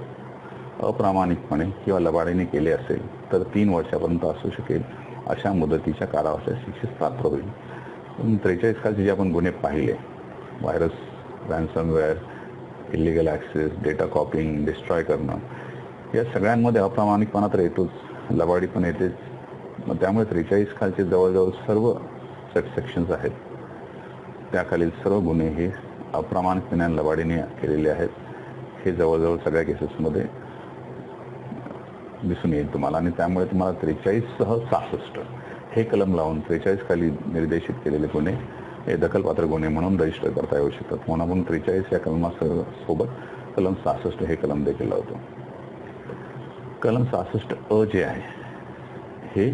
अप्रामाणिकपणे किंवा लबाडीने केले असेल तर 3 वर्षापर्यंत असू शकेल अशा मुदतीच्या कारावासात शिक्षेस पात्र होईल. 43 खालचे जे आपण गुन्हे पाहिले, virus, ransomware, illegal access, data कॉपिंग, destroy करणं, या सगळ्यांमध्ये अप्रामाणिकपणा तर येतोच, लबाडी पण येतेच. मग त्यामुळे 43 खालचे जवळजवळ सर्व सेक्शन्स आहेत त्याखालील सर्व गुन्हे हे अप्रामाणिकपणे आणि लबाडीने केलेले आहेत. हे जवळजवळ सगळ्या केसेसमध्ये दिसून येईल तुम्हाला. आणि त्यामुळे तुम्हाला 43 सह 66 हे कलम लावून 43 खाली निर्देशित केलेले गुन्हे हे दखलपात्र गुन्हे म्हणून रजिस्टर करता येऊ शकतात. म्हणून आपण 43 या कलमासोबत कलम 66 हे कलम देखील लावतो. कलम 66 जे आहे हे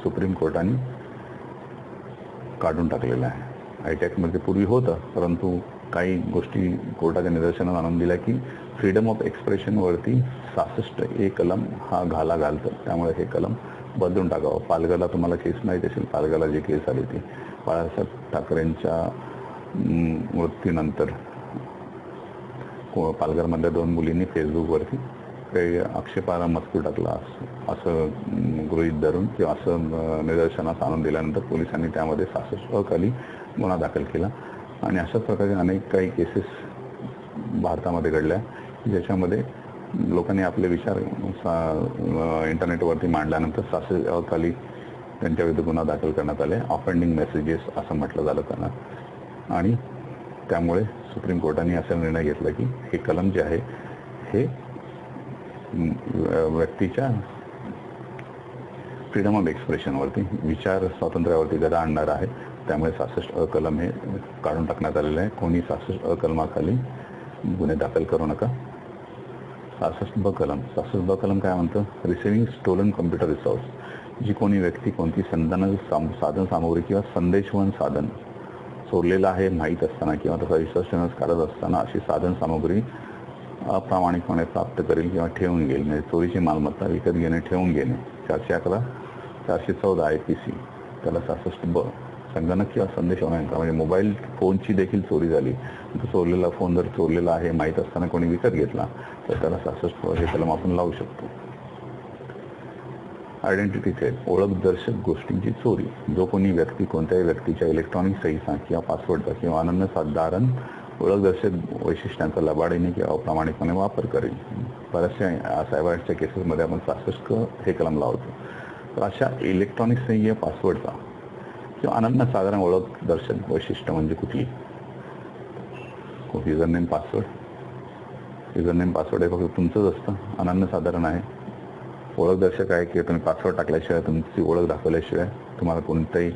सुप्रीम कोर्टाने काढून टाकलेलं आहे. आय.टी. ॲक्टमध्ये पूर्वी होतं, परंतु काही गोष्टी कोर्टाच्या निदर्शनास आणून दिल्या की फ्रीडम ऑफ एक्सप्रेशनवरती 66 कलम हा घाला घालतं. त्यामुळे हे कलम बदलून टाकावं. पालघरला तुम्हाला केस माहीत असेल, पालघरला जी केस आली ती बाळासाहेब ठाकरेंच्या मृत्यूनंतर पालघरमधल्या 2 मुलींनी फेसबुकवरती काही आक्षेपार्ह मजकूर टाकला असं गृहीत धरून किंवा असं निदर्शनास आणून दिल्यानंतर पोलिसांनी त्यामध्ये 66 खाली गुन्हा दाखल केला. आणि अशाच प्रकारचे अनेक काही केसेस भारतामध्ये घडल्या ज्याच्यामध्ये लोकांनी आपले विचार इंटरनेटवरती मांडल्यानंतर 66 खाली त्यांच्या विरुद्ध गुन्हा दाखल करण्यात आले. ऑफेंडिंग मेसेजेस असं म्हटलं झालं त्यांना. आणि त्यामुळे सुप्रीम कोर्टाने असा निर्णय घेतला की हे कलम जे आहे हे व्यक्तीच्या फ्रीडम ऑफ एक्सप्रेशनवरती, विचार स्वातंत्र्यावरती गदा आणणार आहे. त्यामुळे 66 कलम हे काढून टाकण्यात आलेलं आहे. कोणी 66 कलमाखाली गुन्हे दाखल करू नका. 66 कलम काय म्हणतं? Receiving stolen computer resource. जी कोणी व्यक्ती कोणती संगणक साधन सामुग्री किंवा संदेशवहन साधन चोरलेलं आहे माहीत असताना किंवा तसा विश्वास ठेवण्यास करत असताना अशी साधन सामुग्री अप्रामाणिकपणे प्राप्त करेल किंवा ठेवून घेईल, म्हणजे चोरीची मालमत्ता विकत घेणे, ठेवून घेणे, 411 414 IPC त्याला 66 संगणक किंवा संदेशवहन यंत्र म्हणजे मोबाईल फोनची देखील चोरी झाली, तो चोरलेला फोन जर चोरलेला आहे माहीत असताना कोणी विकत घेतला तर त्याला 66 हे कलम आपण लावू शकतो. आयडेंटिटी थेफ्ट, ओळखदर्शक गोष्टींची चोरी. जो कोणी व्यक्ती कोणत्याही व्यक्तीच्या इलेक्ट्रॉनिक सहीचा किंवा पासवर्डचा किंवा अनन्यसाधारण ओळखदर्शक वैशिष्ट्यांचा लबाडीने किंवा अप्रामाणिकपणे वापर करेल. बऱ्याचशा सायबर ॲक्टच्या केसेसमध्ये आपण 66 हे कलम लावतो. तर अशा इलेक्ट्रॉनिक सही या पासवर्डचा किंवा अनन्यसाधारण ओळखदर्शक वैशिष्ट्य म्हणजे कुठली? युजरनेम पासवर्ड हे फक्त तुमचंच असतं, अनन्यसाधारण आहे. ओळखदर्शक आहे की तुम्ही पासवर्ड टाकल्याशिवाय, तुमची ओळख दाखवल्याशिवाय तुम्हाला कोणत्याही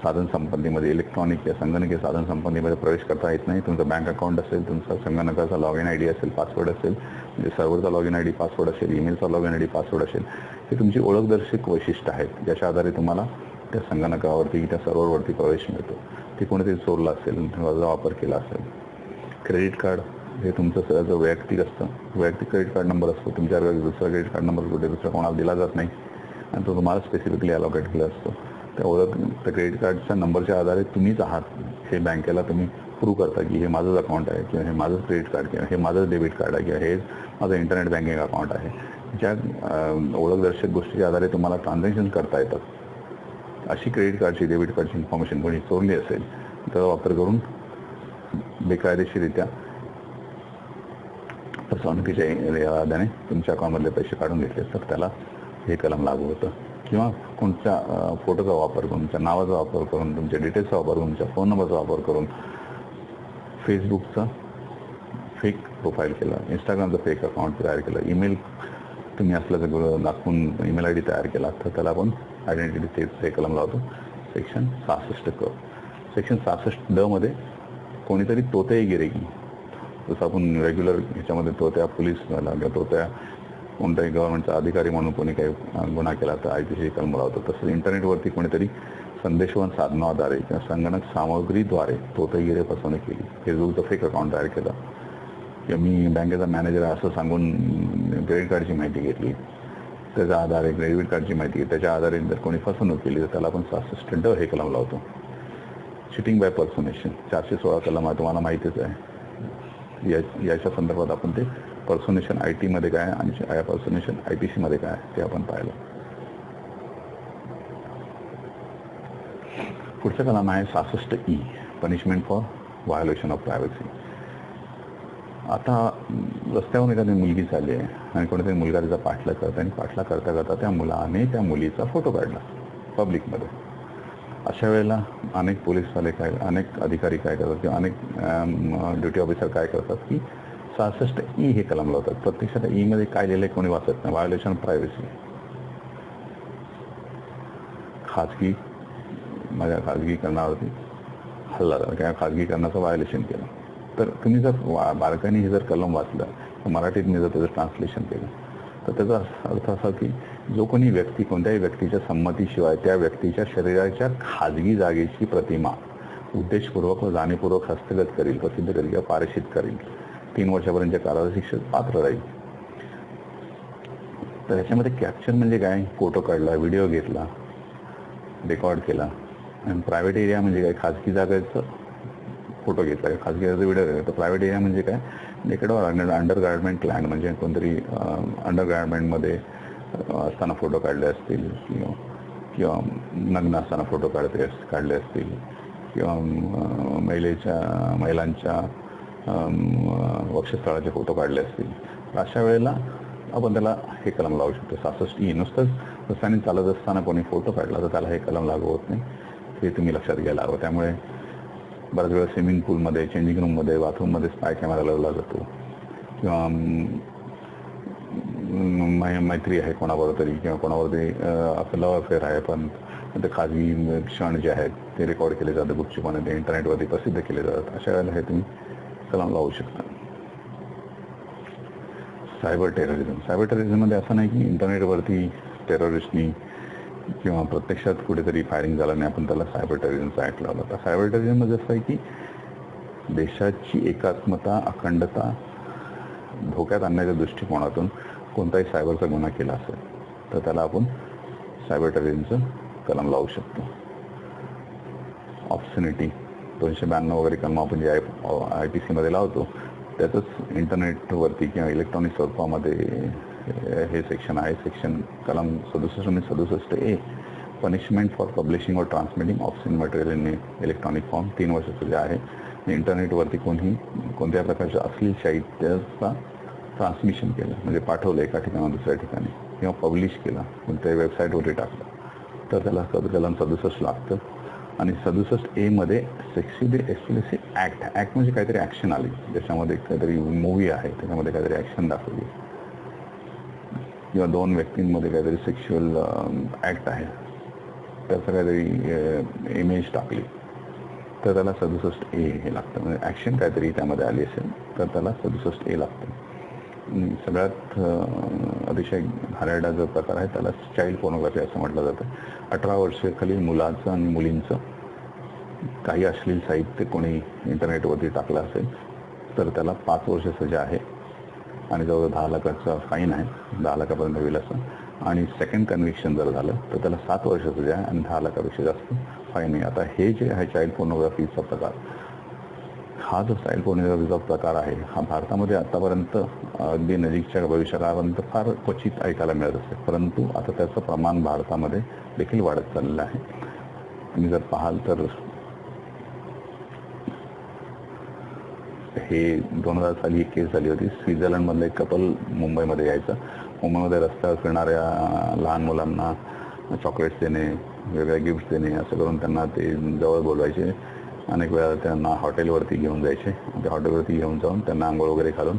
साधन संपत्तीमध्ये, इलेक्ट्रॉनिक या संगणकीय साधन संपत्तीमध्ये प्रवेश करता येत नाही. तुमचं बँक अकाउंट असेल, तुमचा संगणकाचा लॉग इन ID असेल, पासवर्ड असेल, म्हणजे सर्व्हरचा लॉग इन ID पासवर्ड असेल, ईमेलचा लॉग इन ID पासवर्ड असेल, हे तुमची ओळखदर्शक वैशिष्ट्य आहेत ज्याच्या आधारे तुम्हाला त्या संगणकावरती त्या सर्व्हरवरती प्रवेश मिळतो. ती कोणीतरी चोरला असेल किंवा वापर केला असेल. क्रेडिट कार्ड हे तुमचं जो वैयक्तिक असतं, वैयक्तिक क्रेडिट कार्ड नंबर असतो तुमच्याकडे. दुसरा क्रेडिट कार्ड नंबर कुठे दुसरा कोणाला दिला जात नाही आणि तो तुम्हाला स्पेसिफिकली अलॉकेट केला असतो. त्या क्रेडिट कार्डच्या नंबरच्या आधारे तुम्हीच आहात हे बँकेला तुम्ही प्रूव्ह करता की हे माझंच अकाउंट आहे किंवा हे माझंच क्रेडिट कार्ड किंवा हे माझंच डेबिट कार्ड आहे किंवा हे माझं इंटरनेट बँकिंग अकाउंट आहे. ज्या ओळखदर्शक गोष्टीच्या आधारे तुम्हाला ट्रान्झॅक्शन करता येतात. अशी क्रेडिट कार्डची डेबिट कार्डची इन्फॉर्मेशन कोणी चोरली असेल त्याचा वापर करून बेकायदेशीररित्या फसवणुकीच्या इराद्याने तुमच्या अकाउंटमधले पैसे काढून घेतले तर त्याला हे कलम लागू होतं. किंवा कोणत्या फोटोचा वापर करून, तुमच्या नावाचा वापर करून, तुमच्या डिटेल्सचा वापर करून, तुमच्या फोन नंबरचा वापर करून फेसबुकचा फेक प्रोफाईल केला, इंस्टाग्रामचं फेक अकाउंट तयार केलं, ईमेल तुम्ही असल्याचं दाखवून ईमेल आय डी तयार केला तर त्याला आपण आयडेंटिटी थेफ्ट हे कलम लावतो. सेक्शन 66 क. सेक्शन 66 मध्ये कोणीतरी तोतेही गिरेगी, जसं आपण रेग्युलर ह्याच्यामध्ये तोत्या पोलीस झाला किंवा तोत्या कोणत्याही गव्हर्नमेंटचा अधिकारी म्हणून कोणी काही गुन्हा केला तर IPC कलम लावतो. तसंच इंटरनेटवरती कोणीतरी संदेशवहन साधनाद्वारे किंवा संगणक सामग्रीद्वारे तोतेगिरी फसवणूक केली, फेसबुकचं फेक अकाउंट तयार केलं किंवा मी बँकेचा मॅनेजर आहे असं सांगून क्रेडिट कार्डची माहिती घेतली, त्याच्या आधारे डेबिट कार्डची माहिती घेतली, त्याच्या आधारे जर कोणी फसवणूक केली तर त्याला आपण 66 हे कलम लावतो. चिटिंग बाय पर्सोनेशन 416 कलम आहे, तुम्हाला माहितीच आहे. याच्या संदर्भात आपण ते पर्सोनेशन IT मध्ये काय आणि पर्सोनेशन IPC मध्ये काय ते आपण पाहिलं. पुढचं कलम आहे 66E, punishment for violation of privacy. आता रस्त्यावरून एखादी मुलगी चालली आहे आणि कोणीतरी मुलगा तिचा पाठलाग करता आणि पाठलाग करता करता त्या मुलाने त्या मुलीचा फोटो काढला पब्लिकमध्ये. अशा वेळेला अनेक पोलीसवाले अनेक अधिकारी काय करतात किंवा अनेक ड्युटी ऑफिसर काय करतात की 66E हे कलम लावतात. प्रत्यक्षात E मध्ये काय लिहिलंय कोणी वाचत नाही. व्हायोलेशन ऑफ प्रायव्हसी, माझ्या खाजगीकरणावरती हल्ला झाला किंवा खाजगीकरणाचं व्हायोलेशन केलं. तर तुम्ही जर बारकाईने हे जर कलम वाचलं, मराठीत जर त्याचं ट्रान्सलेशन केलं तर त्याचा अर्थ असा की जो कोणी व्यक्ती कोणत्याही व्यक्तीच्या संमतीशिवाय त्या व्यक्तीच्या शरीराच्या खाजगी जागेची प्रतिमा उद्देशपूर्वक व जाणीवपूर्वक हस्तगत करील, प्रसिद्ध करेल किंवा पारिषित करेल 3 वर्षापर्यंतच्या कालावधी शिक्षेस पात्र राहील. तर ह्याच्यामध्ये कॅप्चर म्हणजे काय, फोटो काढला, व्हिडिओ घेतला, रेकॉर्ड केला. आणि प्रायव्हेट एरिया म्हणजे काय, खाजगी जागेचं फोटो घेतला, खाजगी जागेचा व्हिडिओ घेतला. तर प्रायव्हेट एरिया म्हणजे काय, डेकडवर अंडर गार्डमेंट लँड म्हणजे कोणतरी अंडर गार्डमेंटमध्ये असताना फोटो काढले असतील किंवा नग्न असताना फोटो काढले असतील किंवा महिलांच्या वक्षस्थळाचे फोटो काढले असतील. अशा वेळेला आपण त्याला हे कलम लावू शकतो 66E. नुसतंच रस्त्याने चालत असताना कोणी फोटो काढला तर त्याला हे कलम लागू होत नाही, हे तुम्ही लक्षात घ्यायला हवं. त्यामुळे बऱ्याच वेळा स्विमिंग पूलमध्ये, चेंजिंग रूममध्ये, बाथरूममध्ये स्पाय कॅमेरा लावला जातो किंवा मैत्री आहे कोणाबरोबर तरी किंवा कोणाबरोबर तरी आपलं लव्ह अफेअर आहे पण ते खाजगी क्षण जे आहेत ते रेकॉर्ड केले जातात गुपचुपाने, ते इंटरनेटवरती प्रसिद्ध केले जातात. अशा वेळेला हे तुम्ही कलम लावू शकता. सायबर टेररिझममध्ये असं नाही की इंटरनेटवरती टेररिस्टनी किंवा प्रत्यक्षात कुठेतरी फायरिंग झालं नाही आपण त्याला सायबर टेररिझमचा ॲक्ट लावला. तर सायबर टेररिझममध्ये असं आहे की देशाची एकात्मता, अखंडता धोक्यात आणण्याच्या दृष्टिकोनातून कोणताही सायबरचा गुन्हा केला असेल तर त्याला आपण सायबर टेररिझमचं कलम लावू शकतो. ऑब्सनिटी 292 वगैरे कलम आपण जे IPC मध्ये लावतो त्यातच इंटरनेटवरती किंवा इलेक्ट्रॉनिक स्वरूपामध्ये हे सेक्शन आहे. सेक्शन कलम 67 आणि 67A, punishment for publishing or transmitting obscene material in electronic form. 3 वर्षाचं जे आहे इंटरनेटवरती कोणत्या प्रकारच्या अश्लील साहित्याचा ट्रान्समिशन केलं म्हणजे पाठवलं एका ठिकाणी दुसऱ्या ठिकाणी किंवा पब्लिश केला कोणत्याही वेबसाईटवरती टाकलं तर त्याला कलम 67 लागतं. आणि 67A मध्ये सेक्स्युअली एक्सप्लिसिट ॲक्ट म्हणजे काहीतरी ॲक्शन आली, ज्याच्यामध्ये काहीतरी मूवी आहे त्याच्यामध्ये काहीतरी ॲक्शन दाखवली किंवा 2 व्यक्तींमध्ये काहीतरी सेक्शुअल ॲक्ट आहे त्याचं काहीतरी इमेज टाकली तर त्याला 67A हे लागतं. म्हणजे ॲक्शन काहीतरी त्यामध्ये आली असेल तर त्याला 67A लागतं. सगळ्यात अतिशय घाणेरडा जो प्रकार आहे त्याला चाइल्ड पोर्नोग्राफी असं म्हटलं जातं. 18 वर्षाखालील मुलाचं आणि मुलींचं काही अश्लील साहित्य कोणी इंटरनेटवरती टाकलं असेल तर त्याला 5 वर्ष सजा आहे आणि जवळ 10 लाखाचा फाईन आहे, 10 लाखापर्यंत होईल असं. आणि सेकंड कन्व्हिक्शन जर झालं तर त्याला 7 वर्ष सजा आहे आणि 10 लाखापेक्षा जास्त फाईन आहे. आता हे जे आहे चाइल्ड पोर्नोग्राफीचा प्रकार, हा जो चाइल्ड पोर्नोग्राफीचा प्रकार आहे हा भारतामध्ये आतापर्यंत अगदी नजीकच्या भविष्यकाळापर्यंत फार क्वचित ऐकायला मिळत असते, परंतु आता त्याचं प्रमाण भारतामध्ये देखील वाढत चाललेलं आहे. तुम्ही जर पाहाल तर हे 2000 साली एक केस झाली होती. स्वित्झर्लंडमधलं एक कपल मुंबईमध्ये यायचं. मुंबईमध्ये रस्त्यावर फिरणाऱ्या लहान मुलांना चॉकलेट्स देणे, वेगळ्या गिफ्ट्स देणे असं करून त्यांना ते जवळ बोलवायचे. अनेक वेळा त्यांना हॉटेलवरती घेऊन जायचे. त्या हॉटेलवरती घेऊन जाऊन त्यांना आंघोळ वगैरे घालून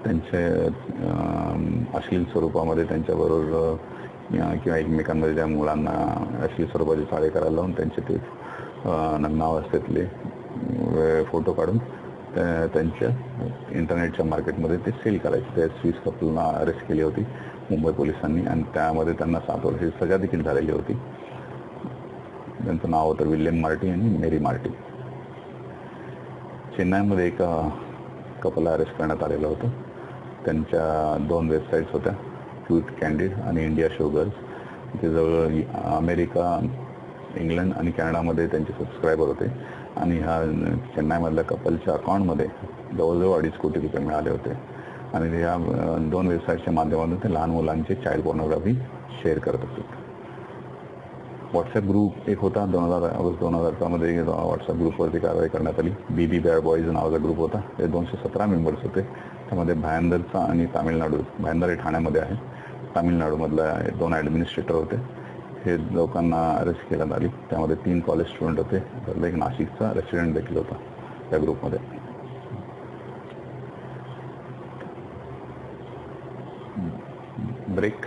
त्यांचे अश्लील स्वरूपामध्ये त्यांच्याबरोबर किंवा एकमेकांमध्ये त्या मुलांना अश्लील स्वरूपाचे चाळे करायला लावून त्यांचे ते नग्नावस्थेतले फोटो काढून त्यांच्या इंटरनेटच्या मार्केटमध्ये ते सेल करायचे. त्या स्विस कपलला अरेस्ट केली होती मुंबई पोलिसांनी आणि त्यामध्ये त्यांना 7 वर्षाची सजा देखील झालेली होती. त्यांचं नाव होतं विल्यम मार्टी आणि मेरी मार्टी. चेन्नईमध्ये एका कपलला अरेस्ट करण्यात आलेलं होतं. त्यांच्या 2 वेबसाईट्स होत्या, ट्रूथ कॅन्डिड आणि इंडिया शो गर्ल्स. ते जवळ अमेरिका, इंग्लंड आणि कॅनडामध्ये त्यांचे सबस्क्रायबर होते आणि ह्या चेन्नईमधल्या कपलच्या अकाउंटमध्ये जवळजवळ 2.5 कोटी रुपये मिळाले होते. आणि ह्या 2 वेबसाईटच्या माध्यमातून ते लहान मुलांचे चाइल्ड पोर्नोग्राफी शेअर करत असतात. व्हॉट्सअप ग्रुप एक होता. 2000 ऑगस्ट 2004 मध्ये व्हॉट्सअप ग्रुपवरती कारवाई करण्यात आली. बीबी बॅड बॉईज नावाचा ग्रुप होता. ते 217 मेंबर्स होते. त्यामध्ये भायंदरचा आणि तामिळनाडू, भायंदर हे ठाण्यामध्ये आहे, तामिळनाडूमधला 2 ॲडमिनिस्ट्रेटर होते. हे लोकांना अरेस्ट करण्यात आली. त्यामध्ये 3 कॉलेज स्टुडंट होते. त्यातला एक नाशिकचा रेसिडेंट देखील होता त्या ग्रुपमध्ये. ब्रेक.